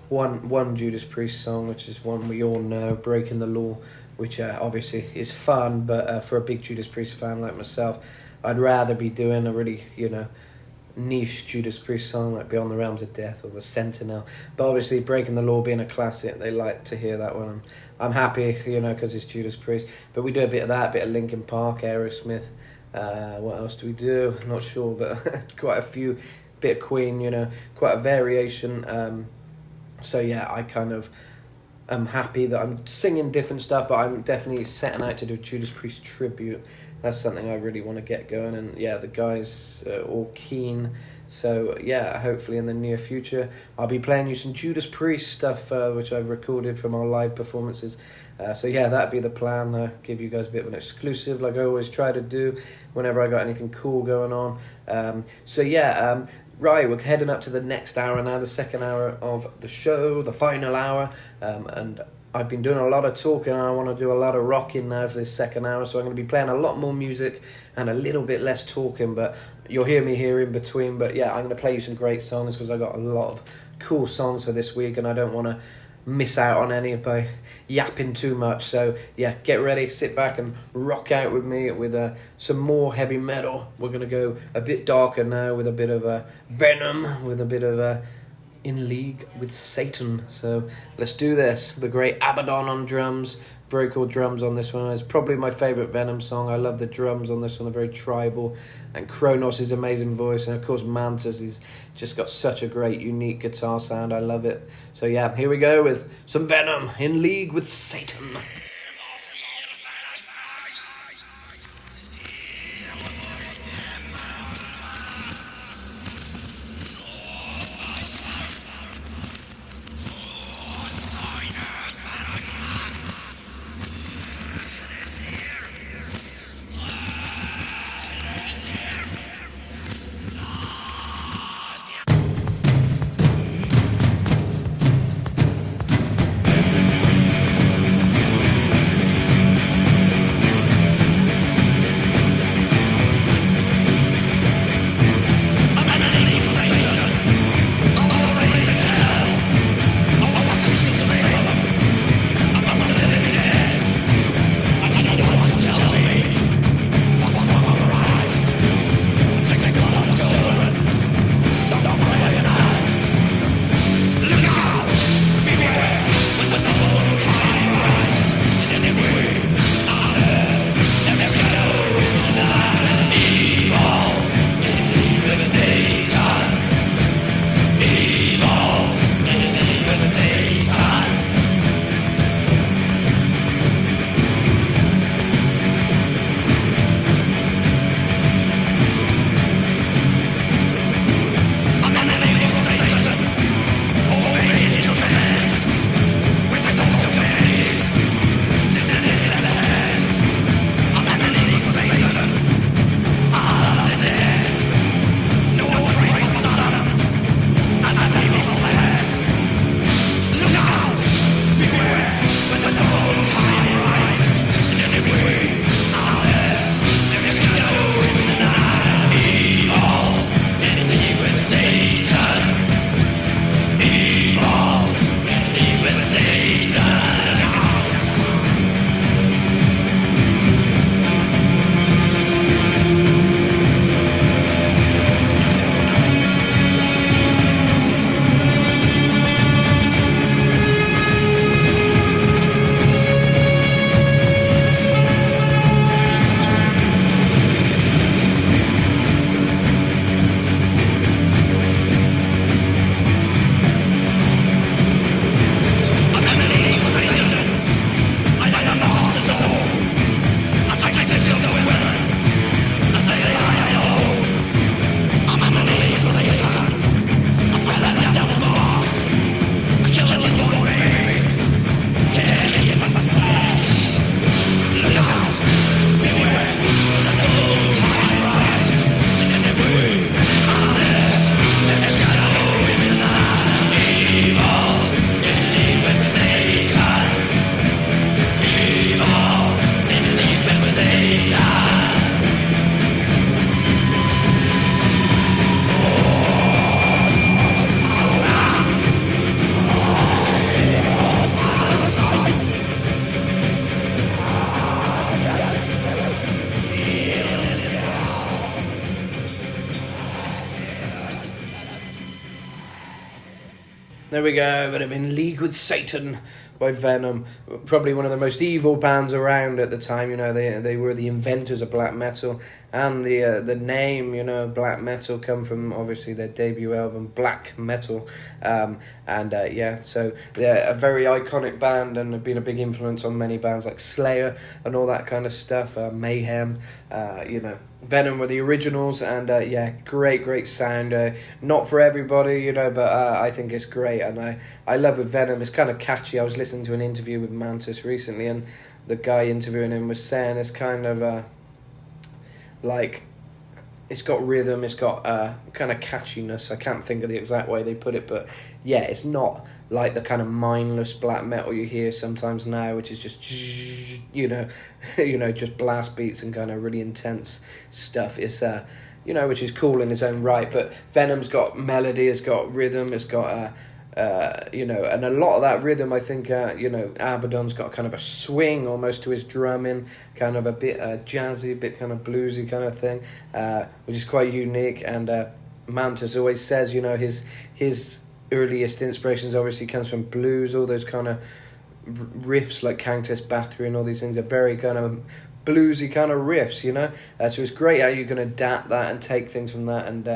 one Judas Priest song, which is one we all know, Breaking the Law, which obviously is fun, but for a big Judas Priest fan like myself, I'd rather be doing a really, you know, niche Judas Priest song like Beyond the Realms of Death or The Sentinel. But obviously Breaking the Law being a classic, they like to hear that one. I'm happy, you know, because it's Judas Priest. But we do a bit of that, a bit of Linkin Park, Aerosmith. What else do we do? Not sure, but quite a few. Bit of Queen, you know, quite a variation. So yeah, I kind of am happy that I'm singing different stuff, but I'm definitely setting out to do a Judas Priest tribute. That's something I really want to get going, and yeah, the guys are all keen. So yeah, hopefully in the near future I'll be playing you some Judas Priest stuff, which I've recorded from our live performances. So yeah, that'd be the plan. Give you guys a bit of an exclusive, like I always try to do whenever I got anything cool going on. So yeah, right, we're heading up to the next hour now, the second hour of the show, the final hour, and I've been doing a lot of talking, and I want to do a lot of rocking now for this second hour, so I'm going to be playing a lot more music and a little bit less talking, but you'll hear me here in between. But yeah, I'm going to play you some great songs, because I got a lot of cool songs for this week, and I don't want to miss out on any by yapping too much. So yeah, get ready, sit back and rock out with me with some more heavy metal. We're going to go a bit darker now with a bit of Venom, with a bit of In League with Satan. So let's do this. The great Abaddon on drums. Very cool drums on this one. It's probably my favourite Venom song. I love the drums on this one. They're very tribal. And Kronos' amazing voice. And of course Mantis, he's just got such a great unique guitar sound. I love it. So yeah, here we go with some Venom, In League with Satan. There we go, but I'm in league with Satan by Venom. Probably one of the most evil bands around at the time. You know, they were the inventors of black metal, and the name, you know, black metal come from obviously their debut album Black Metal, so they're a very iconic band and have been a big influence on many bands like Slayer and all that kind of stuff. Mayhem, you know. Venom were the originals, and great sound. Not for everybody, you know, but I think it's great, and I love with Venom. It's kind of catchy. I was listening to an interview with Mantis recently, and the guy interviewing him was saying it's kind of like, it's got rhythm, it's got kind of catchiness. I can't think of the exact way they put it, but yeah, it's not like the kind of mindless black metal you hear sometimes now, which is just, you know, just blast beats and kind of really intense stuff. It's you know, which is cool in its own right. But Venom's got melody, it's got rhythm, it's got you know, and a lot of that rhythm, I think, you know, Abaddon's got kind of a swing almost to his drumming, kind of a bit jazzy, a bit kind of bluesy kind of thing, which is quite unique. And Mantis always says, you know, his earliest inspirations obviously comes from blues, all those kind of riffs like Countess Bathory and all these things are very kind of bluesy kind of riffs, you know. So it's great how you can adapt that and take things from that and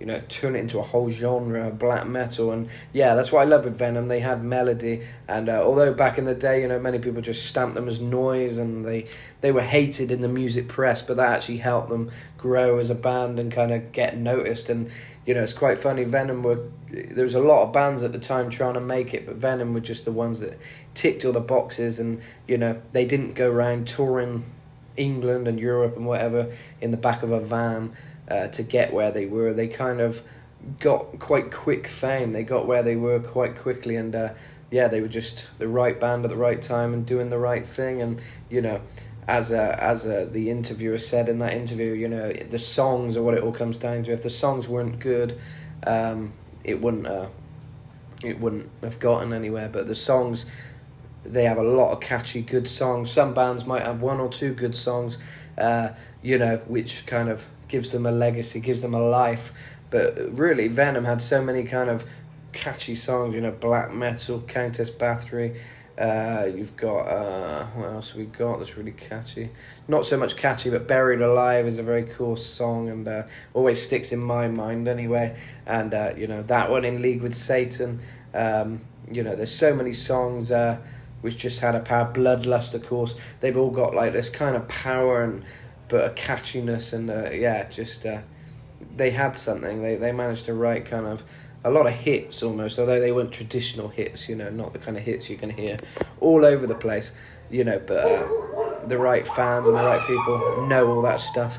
you know, turn it into a whole genre of black metal. And yeah, that's what I love with Venom. They had melody, and although back in the day, you know, many people just stamped them as noise, and they were hated in the music press, but that actually helped them grow as a band and kind of get noticed. And you know, it's quite funny, there was a lot of bands at the time trying to make it, but Venom were just the ones that ticked all the boxes. And you know, they didn't go around touring England and Europe and whatever in the back of a van to get where they were. They kind of got quite quick fame. They got where they were quite quickly, and they were just the right band at the right time and doing the right thing. And you know, as the interviewer said in that interview, you know, the songs are what it all comes down to. If the songs weren't good, it wouldn't have gotten anywhere. But the songs, they have a lot of catchy, good songs. Some bands might have one or two good songs, you know, which kind of gives them a legacy, gives them a life. But really, Venom had so many kind of catchy songs, you know, black metal, Countess Bathory. You've got, what else have we got that's really catchy? Not so much catchy, but Buried Alive is a very cool song, and always sticks in my mind anyway. And, you know, that one, In League with Satan. You know, there's so many songs which just had a power. Bloodlust, of course. They've all got like this kind of power but a catchiness, and they had something. They managed to write kind of a lot of hits almost, although they weren't traditional hits, you know, not the kind of hits you can hear all over the place, you know, but the right fans and the right people know all that stuff.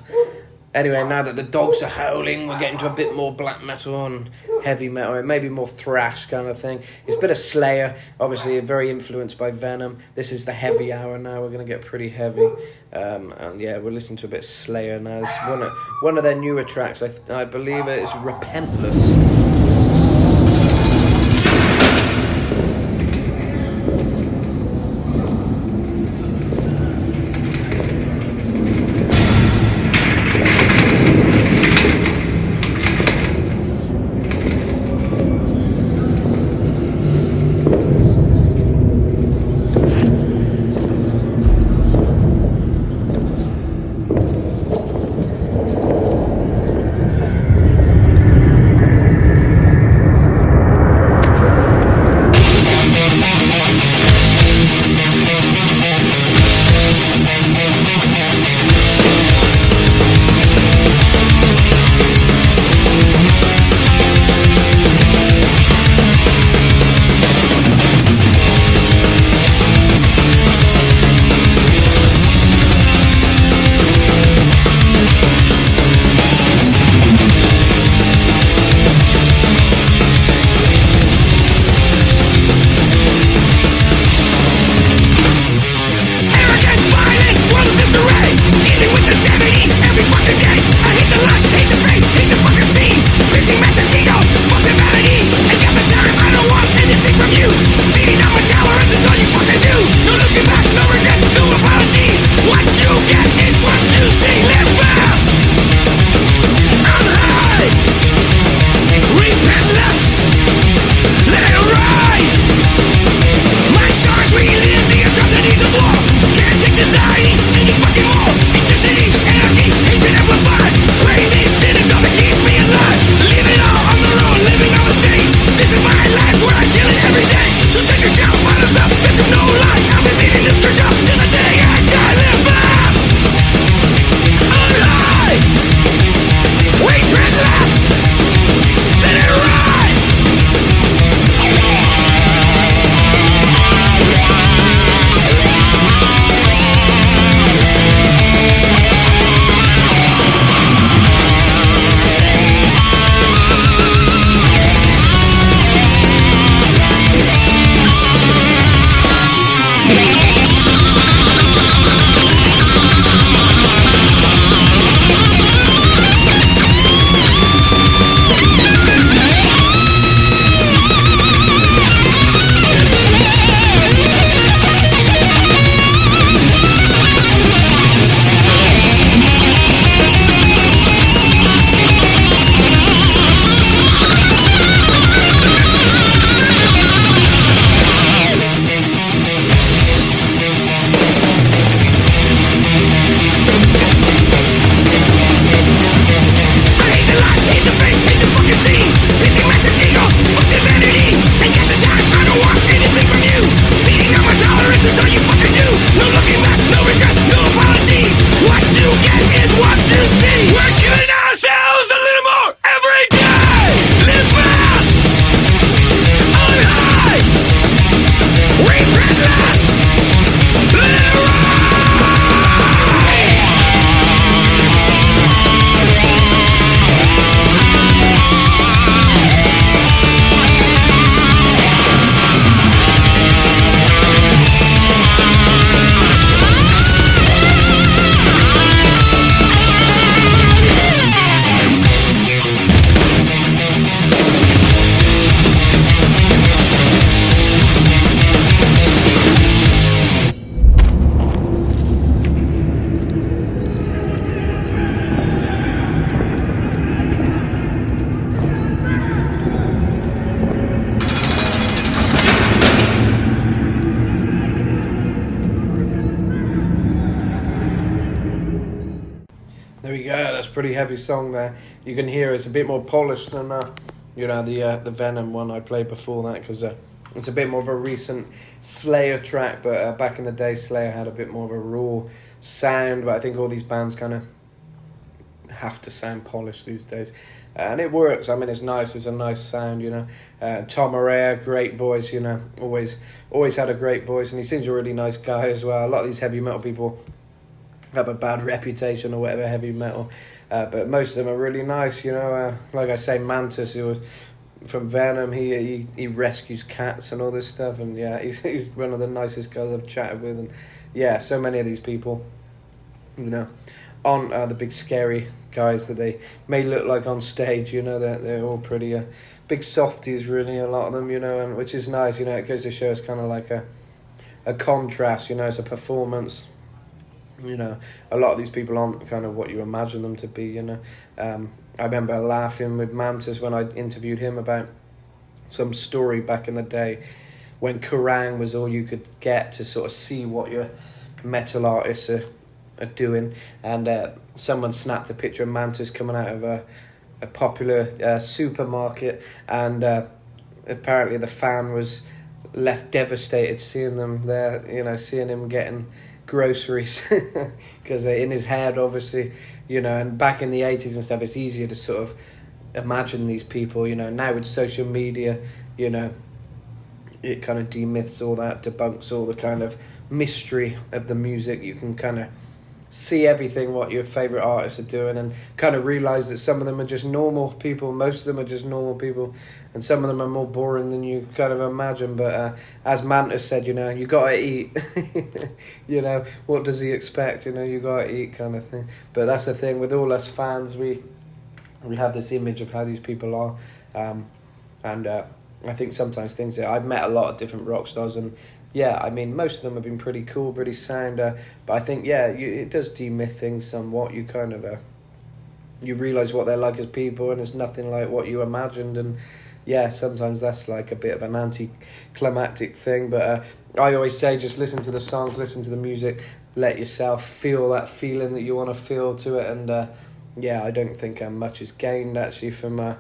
Anyway, now that the dogs are howling, we're getting to a bit more black metal and heavy metal, maybe more thrash kind of thing. It's a bit of Slayer, obviously very influenced by Venom. This is the heavy hour now, we're going to get pretty heavy. And yeah, we're listening to a bit of Slayer now. This is one of their newer tracks, I believe it is Repentless. There we go. That's a pretty heavy song there. You can hear it's a bit more polished than the Venom one I played before that, because it's a bit more of a recent Slayer track. But back in the day, Slayer had a bit more of a raw sound. But I think all these bands kind of have to sound polished these days, and it works. I mean, it's nice. It's a nice sound, Tom Araya, great voice. Always had a great voice, and he seems a really nice guy as well. A lot of these heavy metal people have a bad reputation or whatever, heavy metal, but most of them are really nice. Like I say, Mantis, who was from Venom, he rescues cats and all this stuff, and yeah, he's one of the nicest guys I've chatted with, and yeah, so many of these people, aren't the big scary guys that they may look like on stage. They're all pretty big softies, really, a lot of them, and which is nice. It goes to show it's kind of like a contrast. It's a performance. A lot of these people aren't kind of what you imagine them to be. I remember laughing with Mantis when I interviewed him about some story back in the day when Kerrang was all you could get to sort of see what your metal artists are doing, and someone snapped a picture of Mantis coming out of a popular supermarket, and apparently the fan was left devastated seeing them there, seeing him getting groceries, because in his head, obviously, and back in the 80s and stuff, it's easier to sort of imagine these people. Now with social media, it kind of demyths all that, debunks all the kind of mystery of the music. You can kind of see everything what your favourite artists are doing, and kind of realise that some of them are just normal people, most of them are just normal people, and some of them are more boring than you kind of imagine. But as Mantis said, you gotta eat. What does he expect? You gotta eat, kind of thing. But that's the thing with all us fans, we have this image of how these people are, and I think sometimes things that I've met a lot of different rock stars, and yeah, I mean, most of them have been pretty cool, pretty sound, but I think, it does demyth things somewhat. You kind of, you realise what they're like as people, and it's nothing like what you imagined, and yeah, sometimes that's like a bit of an anticlimactic thing, but I always say just listen to the songs, listen to the music, let yourself feel that feeling that you want to feel to it, and I don't think much is gained, actually, from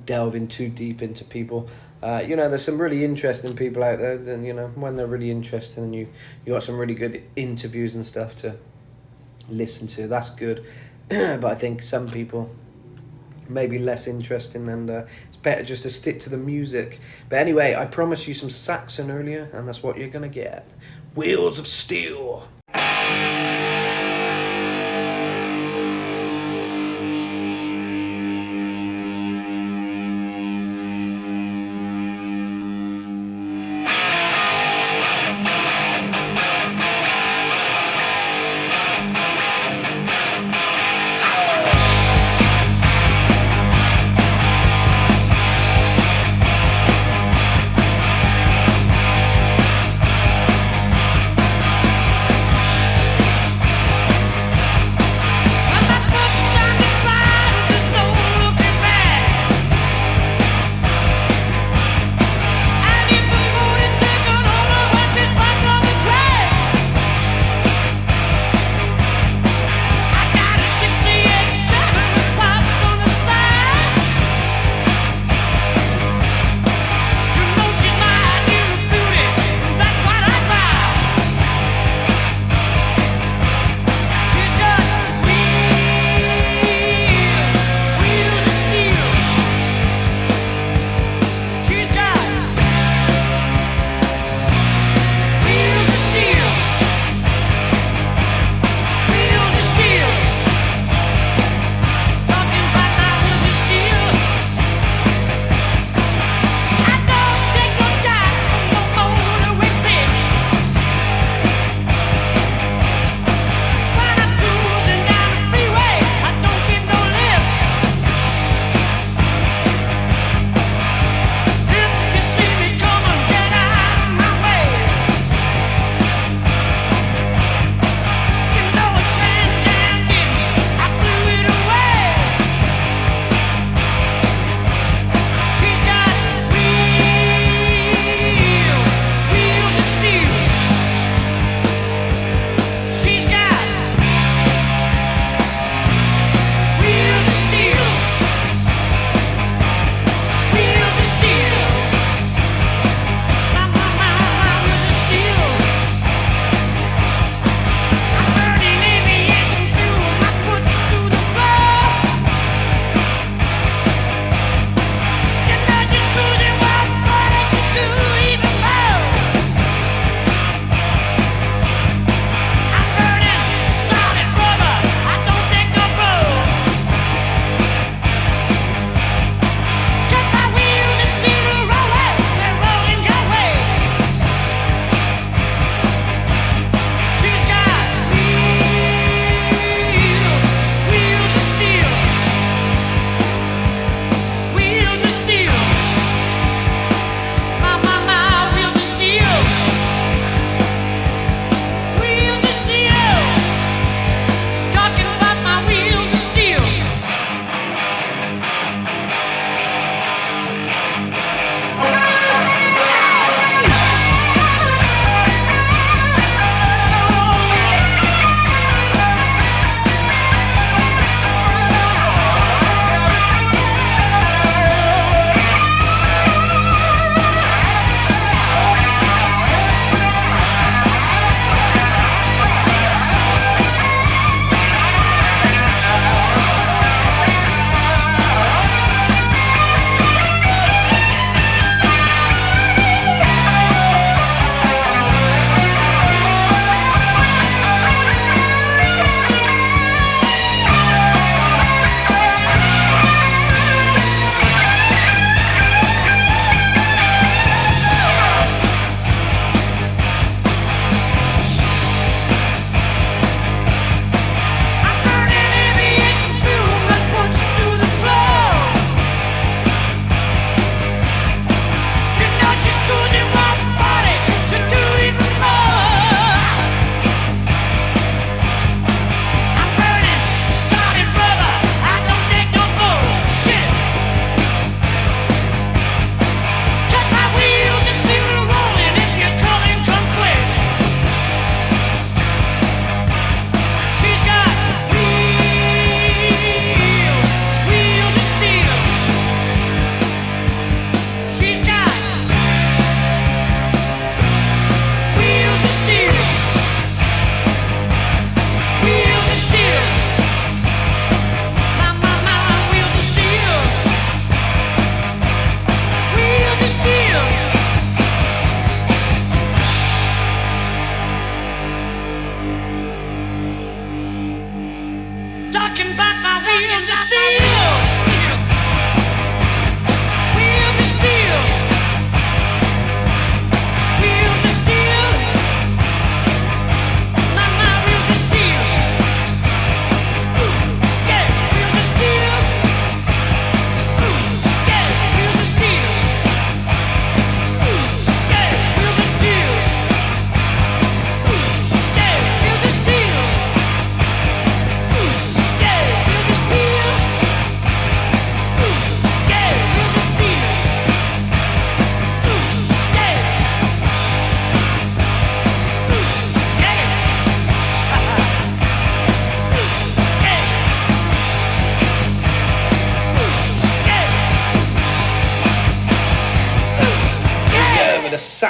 delving too deep into people. There's some really interesting people out there. And when they're really interesting, and you got some really good interviews and stuff to listen to. That's good. But I think some people maybe less interesting, and it's better just to stick to the music. But anyway, I promised you some Saxon earlier, and that's what you're gonna get. Wheels of Steel.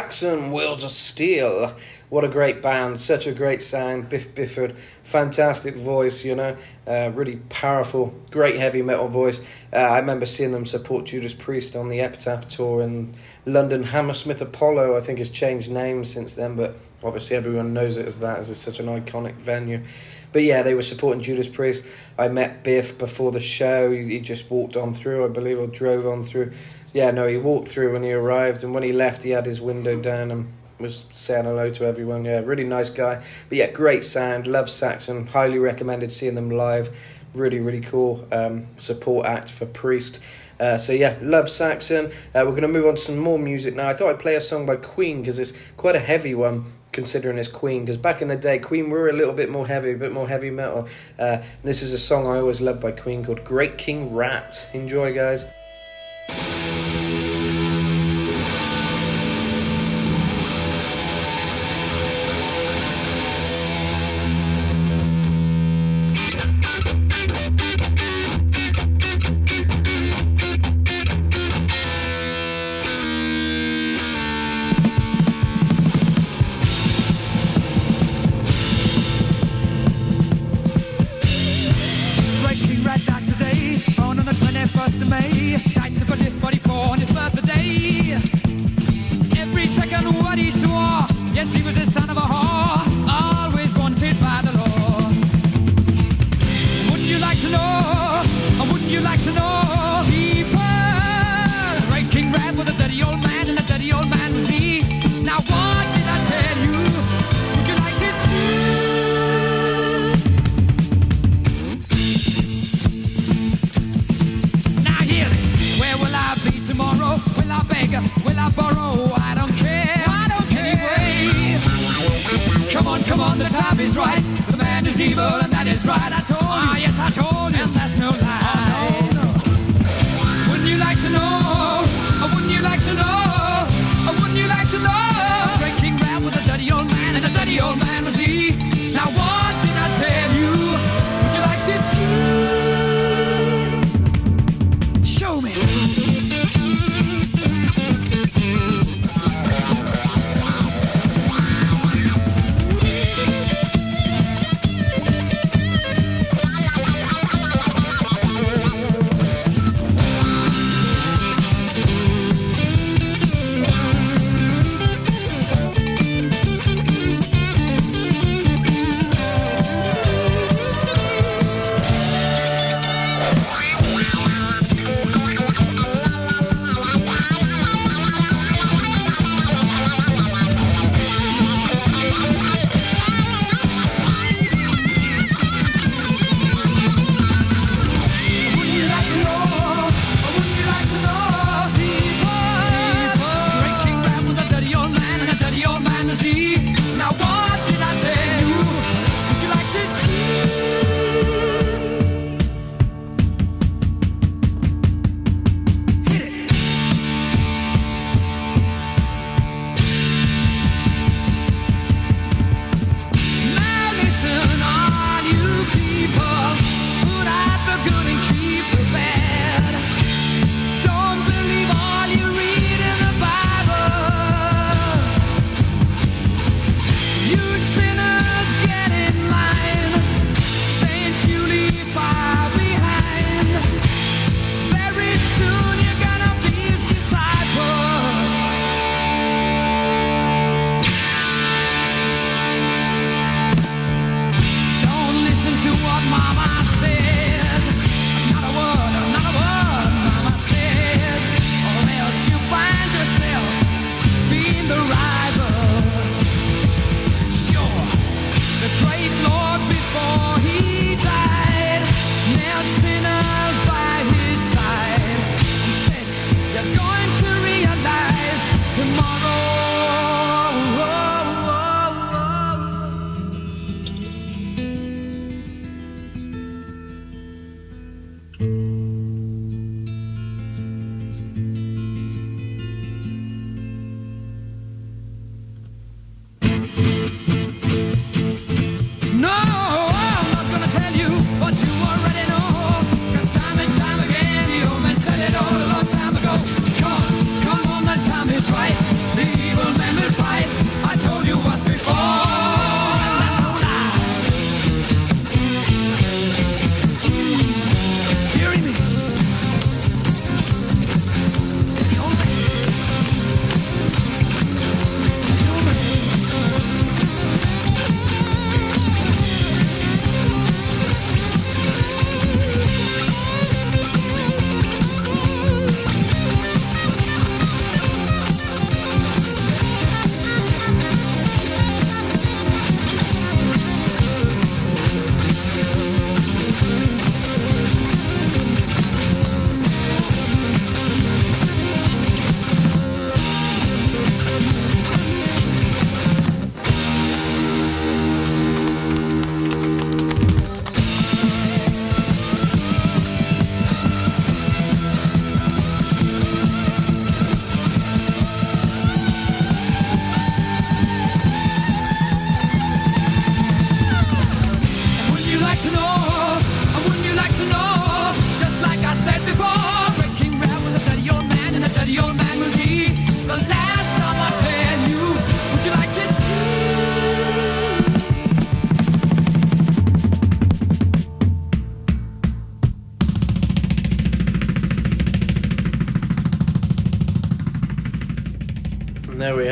Saxon, Wheels of Steel. What a great band, such a great sound. Biff Bifford, fantastic voice, you know, really powerful, great heavy metal voice. I remember seeing them support Judas Priest on the Epitaph tour in London. Hammersmith Apollo, I think, has changed names since then, but obviously everyone knows it as that, as it's such an iconic venue. But yeah, they were supporting Judas Priest. I met Biff before the show. He just walked on through, I believe, or drove on through. Yeah, no, he walked through when he arrived, and when he left, he had his window down and was saying hello to everyone. Yeah, really nice guy. But yeah, great sound. Love Saxon. Highly recommended seeing them live. Really, really cool support act for Priest. So yeah, love Saxon. We're going to move on to some more music now. I thought I'd play a song by Queen because it's quite a heavy one, considering it's Queen, because back in the day Queen were a little bit more heavy, a bit more heavy metal. This is a song I always loved by Queen called Great King Rat. Enjoy, guys.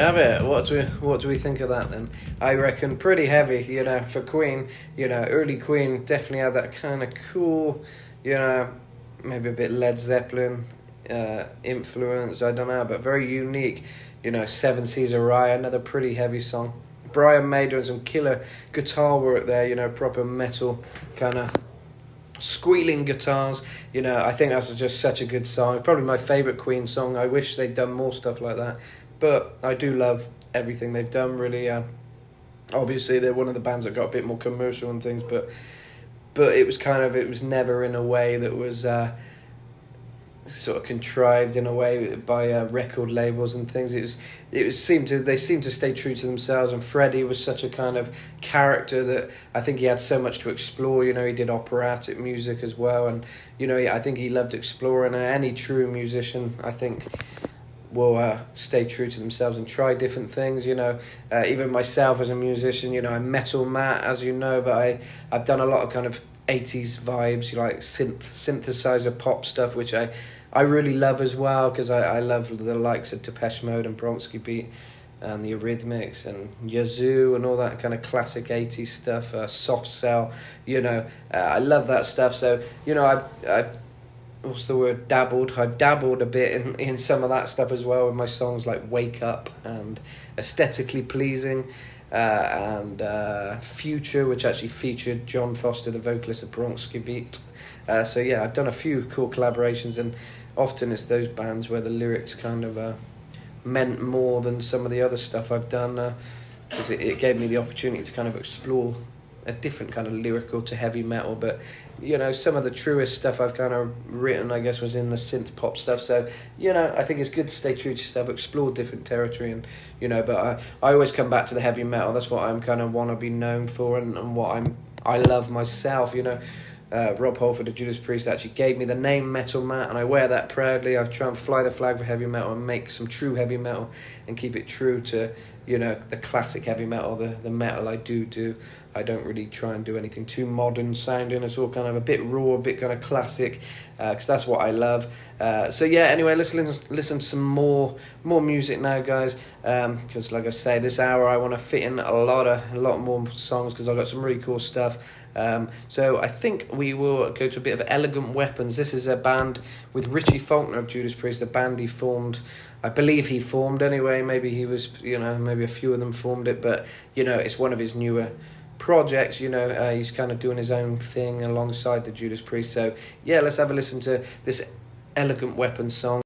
have it. What do we think of that then? I reckon pretty heavy, you know, for Queen. You know, early Queen definitely had that kind of cool, you know, maybe a bit Led Zeppelin influence, I don't know, but very unique. You know, Seven Seas of Rye, another pretty heavy song. Brian May doing some killer guitar work there, you know, proper metal kind of squealing guitars. You know, I think that's just such a good song. Probably my favourite Queen song. I wish they'd done more stuff like that. But I do love everything they've done, really. Obviously, they're one of the bands that got a bit more commercial and things, but it was never in a way that was sort of contrived in a way by record labels and things. They seemed to stay true to themselves, and Freddie was such a kind of character that I think he had so much to explore. You know, he did operatic music as well, and you know, I think he loved exploring. And any true musician, I think, will stay true to themselves and try different things. You know, even myself as a musician, you know, I'm metal Matt, as you know, but I've done a lot of kind of 80s vibes, you know, like synthesizer pop stuff, which I really love as well, because I love the likes of Depeche Mode and Bronski Beat and the Eurythmics and Yazoo and all that kind of classic 80s stuff, Soft Cell, you know, I love that stuff. So, you know, I've what's the word, I've dabbled a bit in some of that stuff as well with my songs like Wake Up and Aesthetically Pleasing, and Future, which actually featured John Foster, the vocalist of Bronski Beat. So yeah, I've done a few cool collaborations, and often it's those bands where the lyrics kind of meant more than some of the other stuff I've done, because it gave me the opportunity to kind of explore a different kind of lyrical to heavy metal. But you know, some of the truest stuff I've kind of written, I guess, was in the synth pop stuff. So you know, I think it's good to stay true to yourself, explore different territory, and you know, but I always come back to the heavy metal. That's what I'm kind of want to be known for, and what I love myself, you know. Rob Halford of Judas Priest actually gave me the name Metal Matt, and I wear that proudly. I try and fly the flag for heavy metal and make some true heavy metal and keep it true to, you know, the classic heavy metal, the metal I do. I don't really try and do anything too modern sounding. It's all kind of a bit raw, a bit kind of classic, because that's what I love. So yeah, anyway, let's listen to some more music now, guys, because like I say, this hour I want to fit in a lot more songs, because I've got some really cool stuff. So I think we will go to a bit of Elegant Weapons. This is a band with Richie Faulkner of Judas Priest, the band he formed. I believe he formed anyway. Maybe he was, you know, maybe a few of them formed it, but you know, it's one of his newer projects. You know, he's kind of doing his own thing alongside the Judas Priest. So yeah, let's have a listen to this Elegant Weapons song.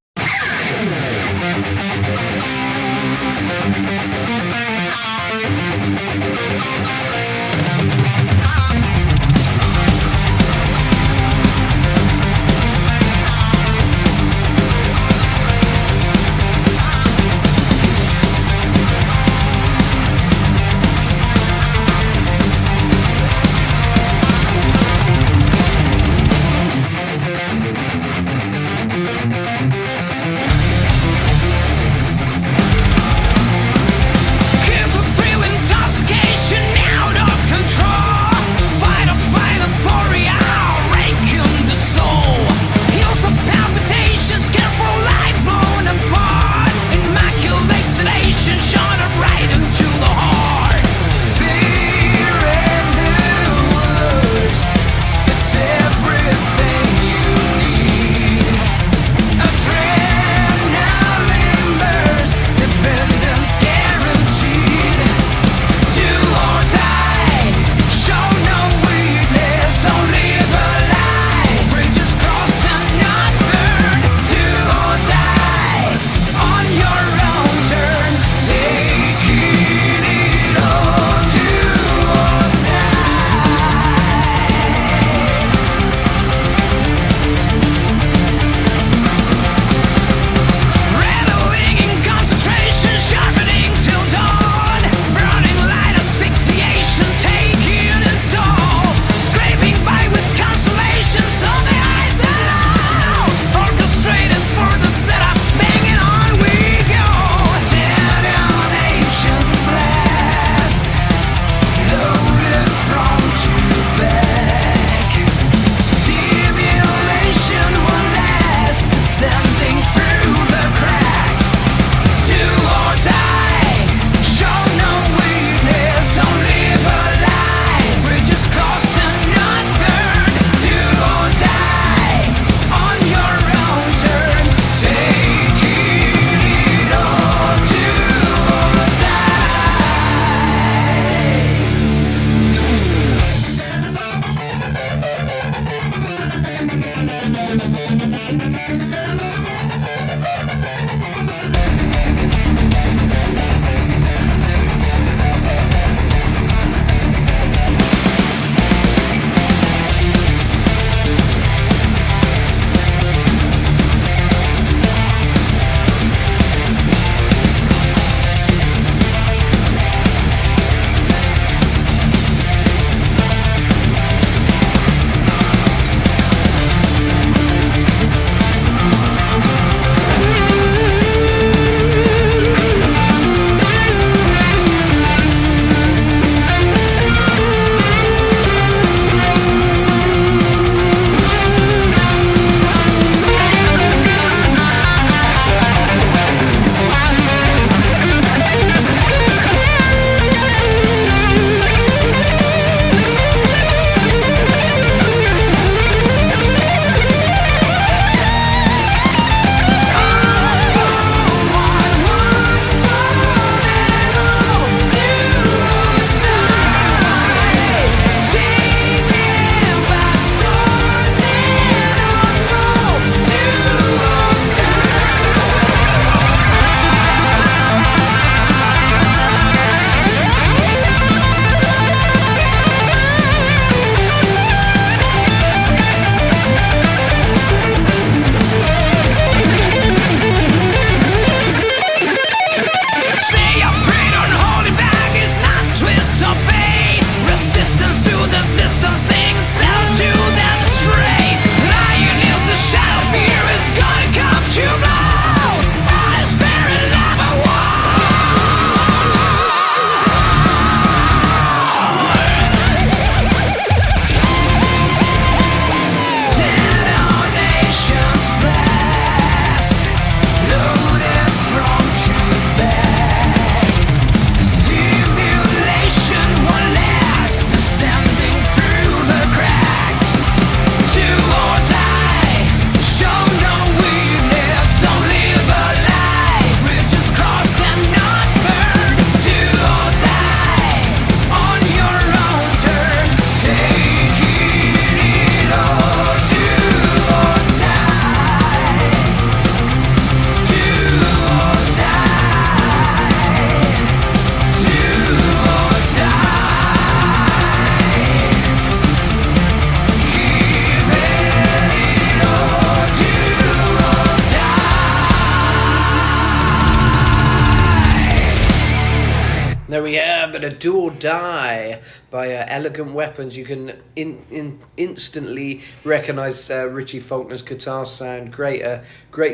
There we have it, a Do or Die by Elegant Weapons. You can instantly recognise Richie Faulkner's guitar sound. Great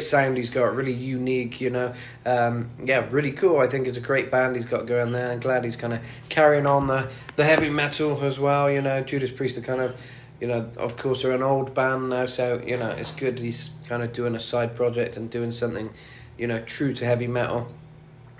sound he's got, really unique, you know. Yeah, really cool. I think it's a great band he's got going there. I'm glad he's kind of carrying on the heavy metal as well, you know. Judas Priest are kind of, you know, of course they're an old band now, so, you know, it's good he's kind of doing a side project and doing something, you know, true to heavy metal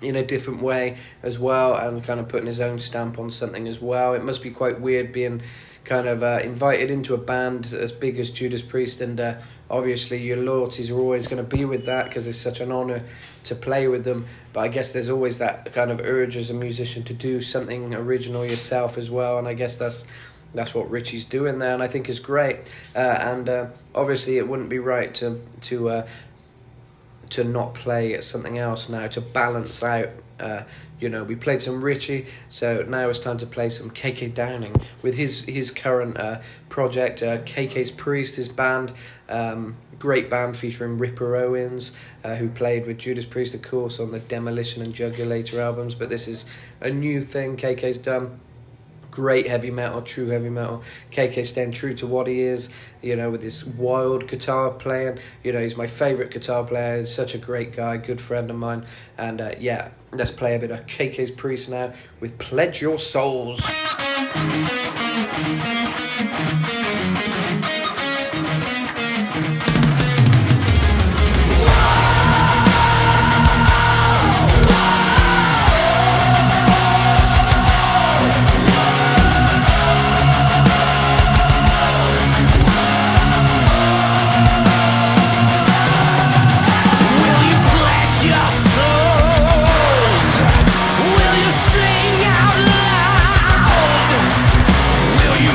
in a different way as well, and kind of putting his own stamp on something as well. It must be quite weird being kind of invited into a band as big as Judas Priest, and obviously your loyalties are always going to be with that because it's such an honour to play with them. But I guess there's always that kind of urge as a musician to do something original yourself as well, and I guess that's what Richie's doing there, and I think is great. And obviously it wouldn't be right to not play something else now, to balance out. You know, we played some Richie, so now it's time to play some KK Downing with his current project, KK's Priest, his band. Great band featuring Ripper Owens, who played with Judas Priest, of course, on the Demolition and Jugulator albums, but this is a new thing KK's done. Great heavy metal, true heavy metal. KK staying true to what he is, you know, with this wild guitar playing. You know, he's my favourite guitar player. He's such a great guy, good friend of mine. And yeah, let's play a bit of KK's Priest now with Pledge Your Souls. Will you sing out loud? Will you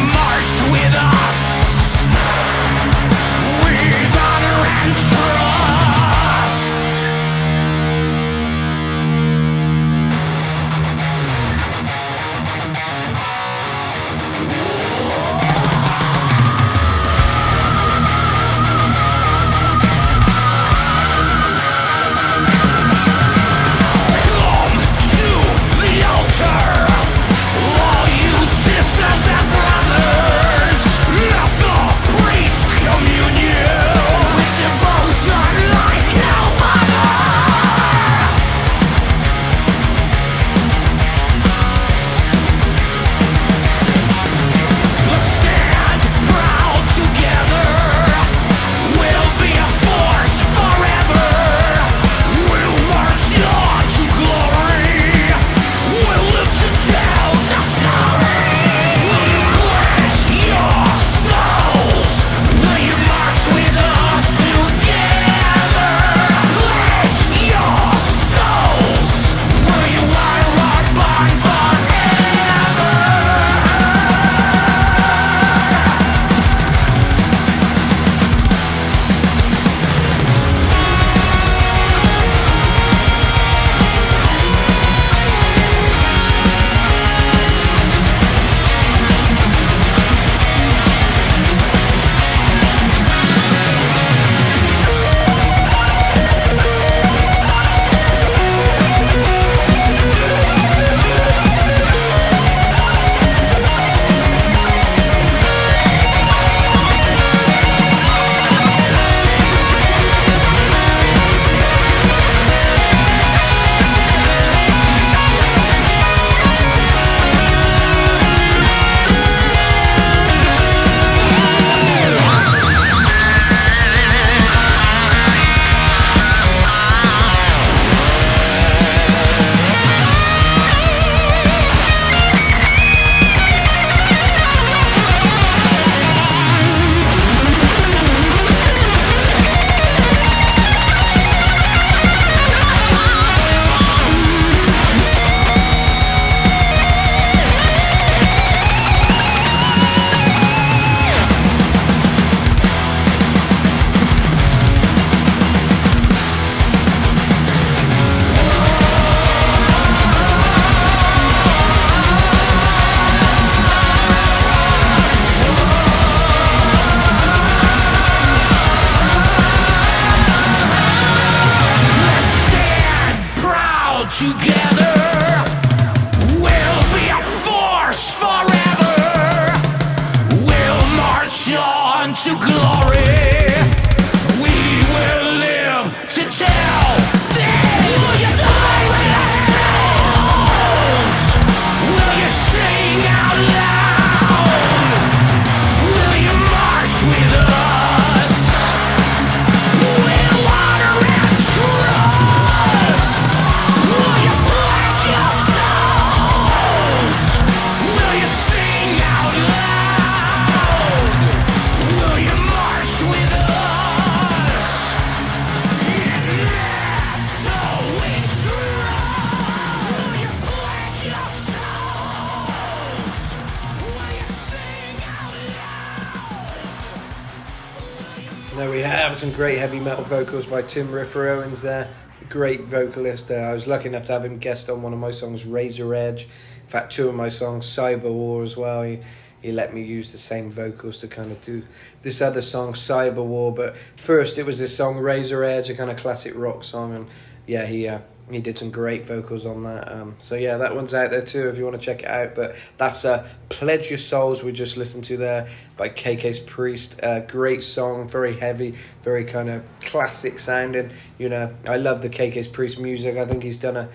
There we have some great heavy metal vocals by Tim Ripper Owens there. Great vocalist. I was lucky enough to have him guest on one of my songs, Razor Edge. In fact, two of my songs, Cyber War as well. He let me use the same vocals to kind of do this other song, Cyber War. But first it was this song, Razor Edge, a kind of classic rock song. And yeah, he did some great vocals on that. So yeah, that one's out there too if you want to check it out. But that's Pledge Your Souls we just listened to there by KK's Priest. Great song, very heavy, very kind of classic sounding. You know, I love the KK's Priest music. I think he's done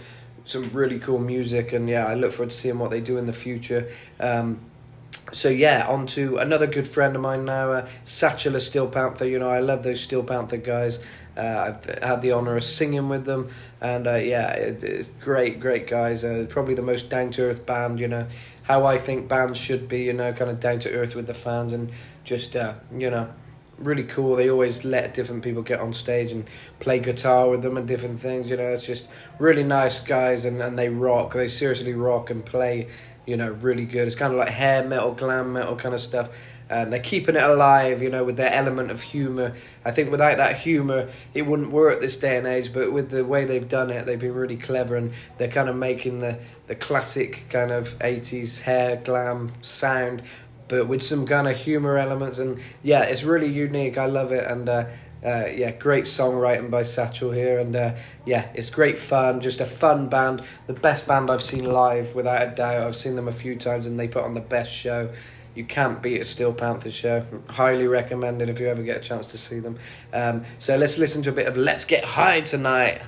some really cool music, and yeah, I look forward to seeing what they do in the future. So yeah, on to another good friend of mine now, Satchel of Steel Panther. You know, I love those Steel Panther guys. I've had the honour of singing with them, and great guys. Probably the most down-to-earth band, you know, how I think bands should be, you know, kind of down-to-earth with the fans, and just, you know, really cool. They always let different people get on stage and play guitar with them and different things, you know. It's just really nice guys, and they rock. They seriously rock and play, you know, really good. It's kind of like hair metal, glam metal kind of stuff. And they're keeping it alive, you know, with their element of humour. I think without that humour, it wouldn't work this day and age. But with the way they've done it, they've been really clever. And they're kind of making the classic kind of 80s hair glam sound, but with some kind of humour elements. And yeah, it's really unique. I love it. And great songwriting by Satchel here. And it's great fun. Just a fun band. The best band I've seen live, without a doubt. I've seen them a few times, and they put on the best show. You can't beat a Steel Panther show. Highly recommended if you ever get a chance to see them. So let's listen to a bit of Let's Get High Tonight.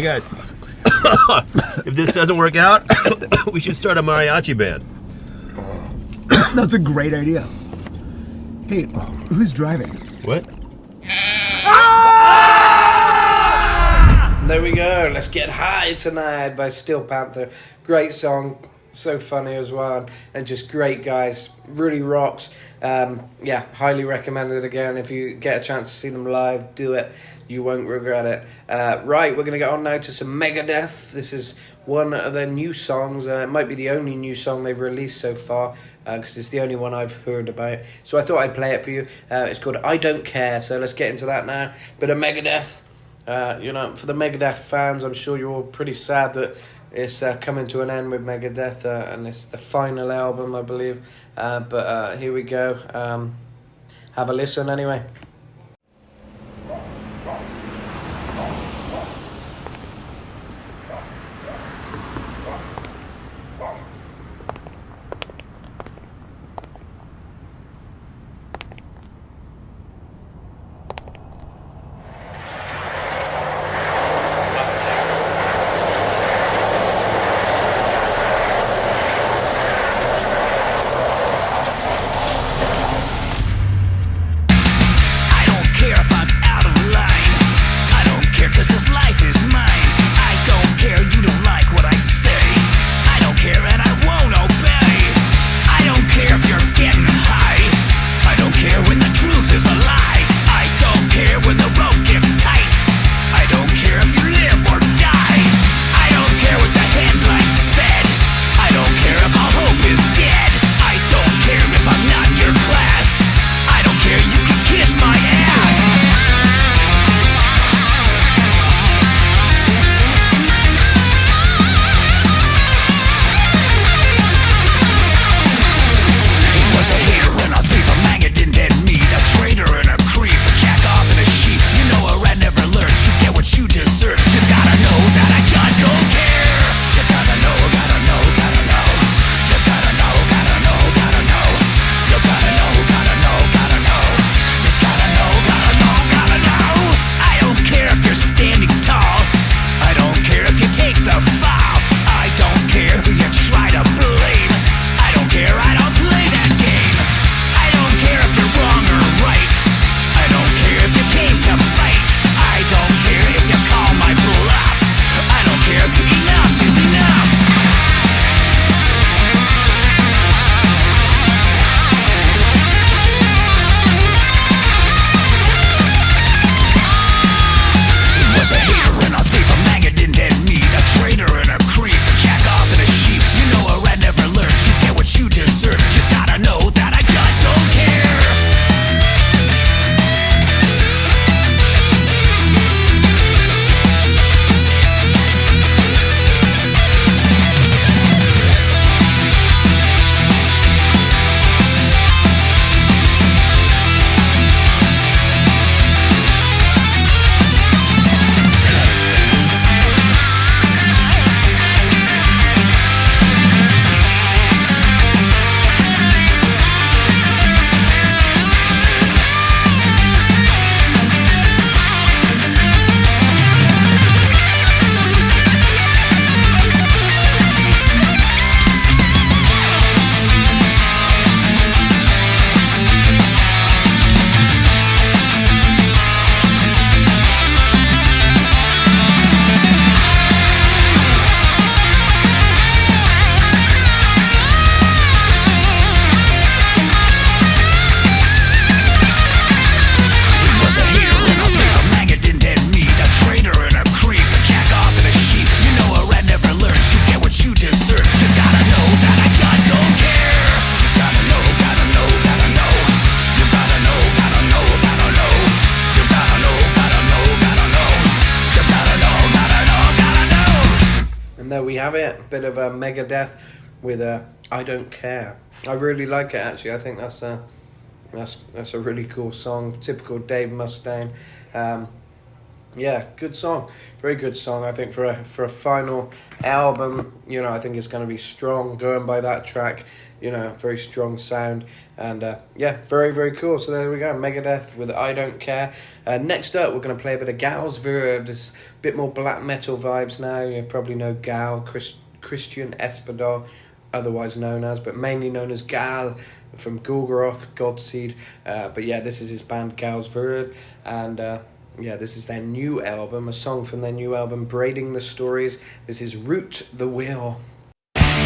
Hey guys, if this doesn't work out, we should start a mariachi band. That's a great idea. Hey, who's driving? What? There we go. Let's Get High Tonight by Steel Panther. Great song. So funny as well. And just great guys. Really rocks. Yeah, highly recommended again. If you get a chance to see them live, do it. You won't regret it. Right, we're going to get on now to some Megadeth. This is one of their new songs. It might be the only new song they've released so far, because it's the only one I've heard about. So I thought I'd play it for you. It's called I Don't Care. So let's get into that now. Bit of Megadeth. You know, for the Megadeth fans, I'm sure you're all pretty sad that it's coming to an end with Megadeth, and it's the final album, I believe. But here we go. Have a listen anyway. There we have it, bit of a Megadeth with a I Don't Care. I really like it actually. I think that's a really cool song, typical Dave Mustaine. Yeah, good song. Very good song. I think for a final album, you know, I think it's going to be strong going by that track. You know, very strong sound. And yeah, very, very cool. So there we go. Megadeth with I Don't Care. Next up, we're going to play a bit of Gal's Word. It's a bit more black metal vibes now. You probably know Gal, Christian Espadal, otherwise known as, but mainly known as Gal from Gulgaroth, Godseed. But yeah, this is his band Gal's Word. And yeah, this is their new album, a song from their new album, Braiding the Stories. This is Root the Wheel. Root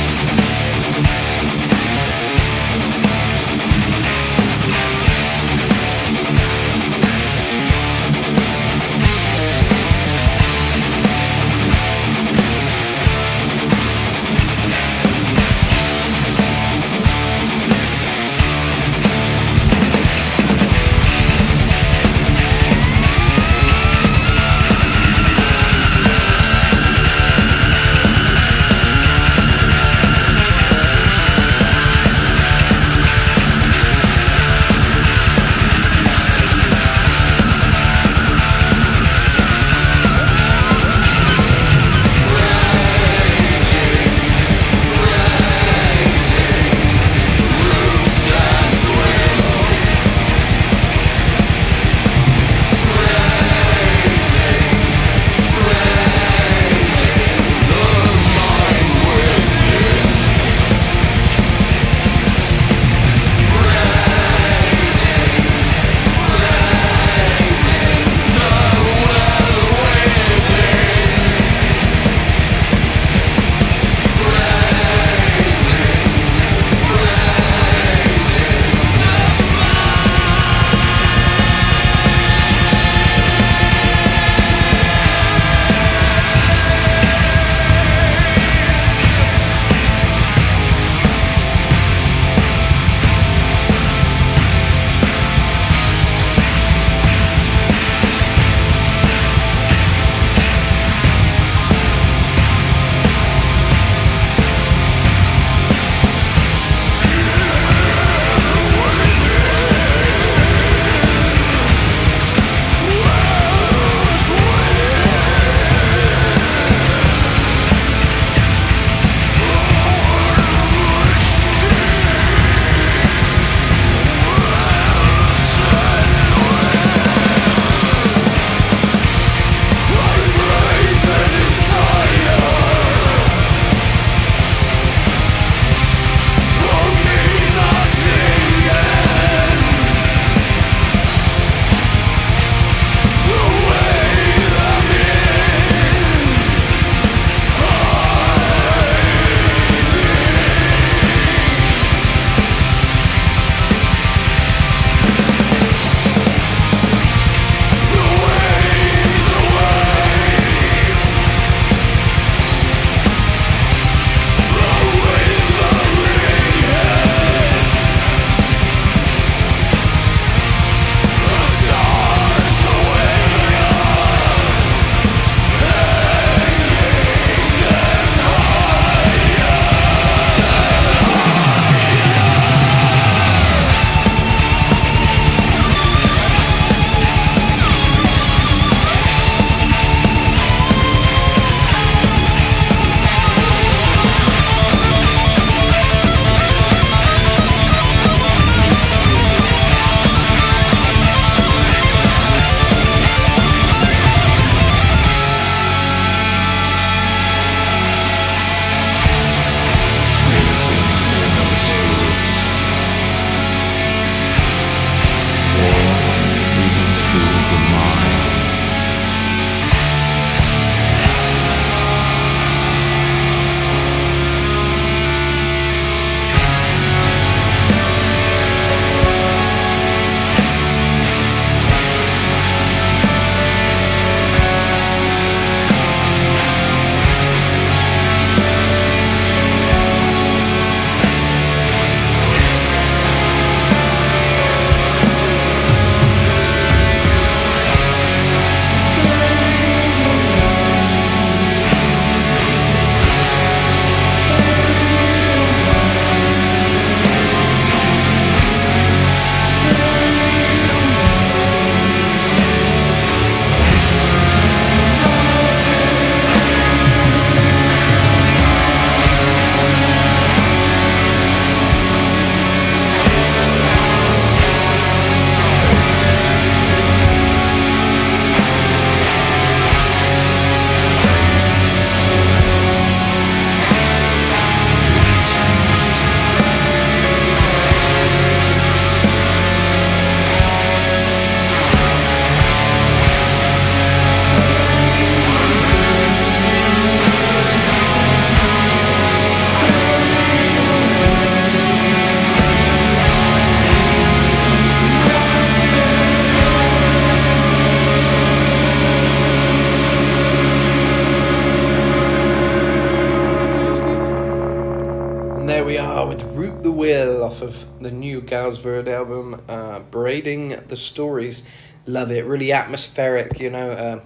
we are with Root the Will off of the new Galsverd album, Braiding the Stories. Love it, really atmospheric, you know.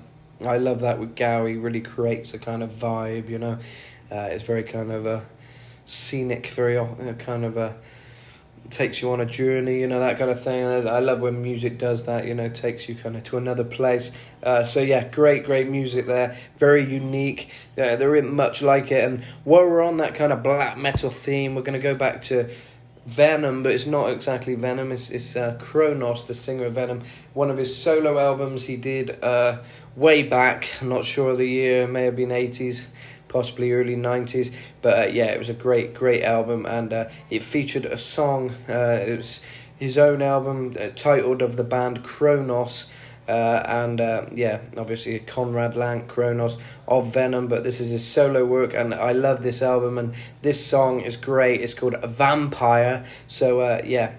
I love that with Gow. He really creates a kind of vibe, you know. It's very kind of scenic, very kind of takes you on a journey, you know, that kind of thing. I love when music does that, you know, takes you kind of to another place. So yeah, great music there, very unique. There isn't much like it. And while we're on that kind of black metal theme, we're going to go back to Venom, but it's not exactly Venom. It's Kronos, the singer of Venom. One of his solo albums he did way back. I'm not sure of the year. It may have been 80s. Possibly early 90s, but yeah, it was a great album, and it featured a song. It was his own album, titled of the band Kronos, and yeah, obviously Conrad Lank, Kronos of Venom, but this is his solo work, and I love this album, and this song is great. It's called Vampire, so yeah,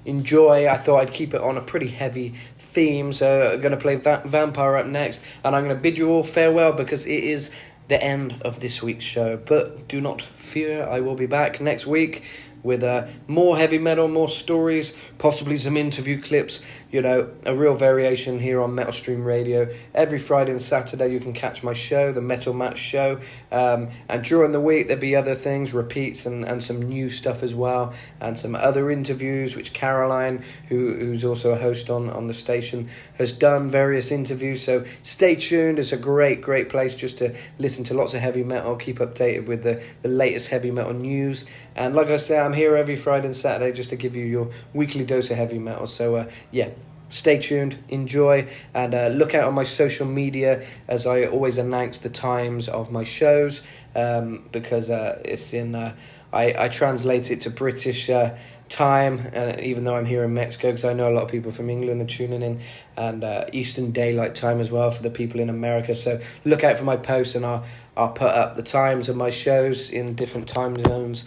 enjoy. I thought I'd keep it on a pretty heavy theme, so I'm going to play Vampire up next, and I'm going to bid you all farewell because it is the end of this week's show. But do not fear, I will be back next week with more heavy metal, more stories, possibly some interview clips, you know, a real variation here on Metal Stream Radio. Every Friday and Saturday you can catch my show, the Metal Match Show, and during the week there'll be other things, repeats and some new stuff as well, and some other interviews which Caroline, who's also a host on the station, has done various interviews. So stay tuned. It's a great place just to listen to lots of heavy metal, keep updated with the latest heavy metal news. And like I say, I'm here every Friday and Saturday just to give you your weekly dose of heavy metal. So yeah, stay tuned, enjoy, and look out on my social media as I always announce the times of my shows, because it's in I translate it to British time, even though I'm here in Mexico, because I know a lot of people from England are tuning in, and Eastern Daylight Time as well for the people in America. So look out for my posts, and I'll put up the times of my shows in different time zones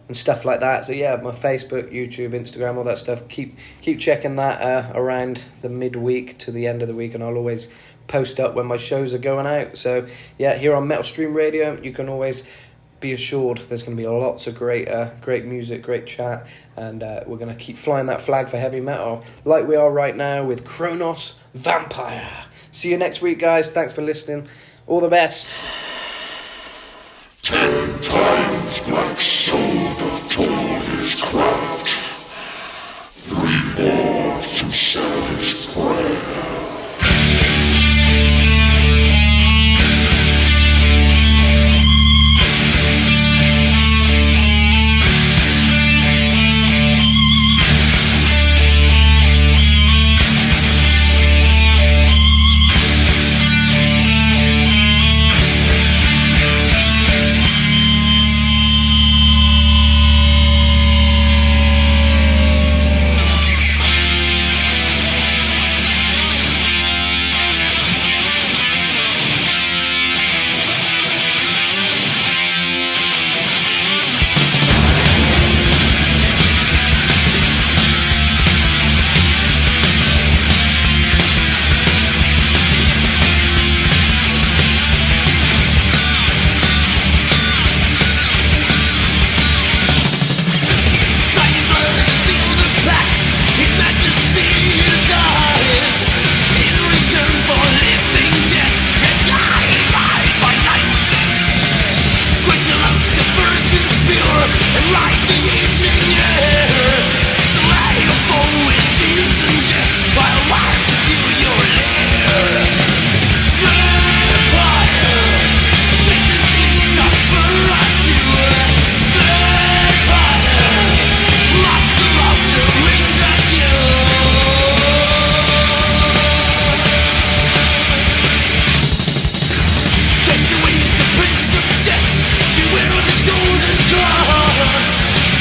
and stuff like that. So yeah, my Facebook, YouTube, Instagram, all that stuff. Keep checking that around the midweek to the end of the week, and I'll always post up when my shows are going out. So yeah, here on Metal Stream Radio, you can always be assured there's going to be lots of great music, great chat, and we're going to keep flying that flag for heavy metal like we are right now with Kronos Vampire. See you next week, guys. Thanks for listening. All the best. 10 times Black Shoulder told his craft, 3 more to sell his prayer. Beware of the golden cross.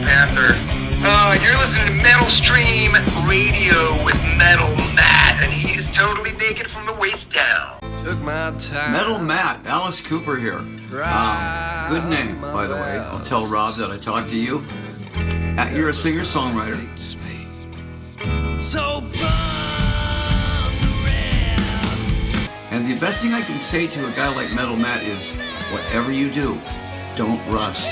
after. You're listening to Metal Stream Radio with Metal Matt, and he's totally naked from the waist down. Took my time. Metal Matt, Alice Cooper here. Good name, by the way. I'll tell Rob that I talked to you. You're a singer-songwriter. So burn the rest. And the best thing I can say to a guy like Metal Matt is, whatever you do, don't rust.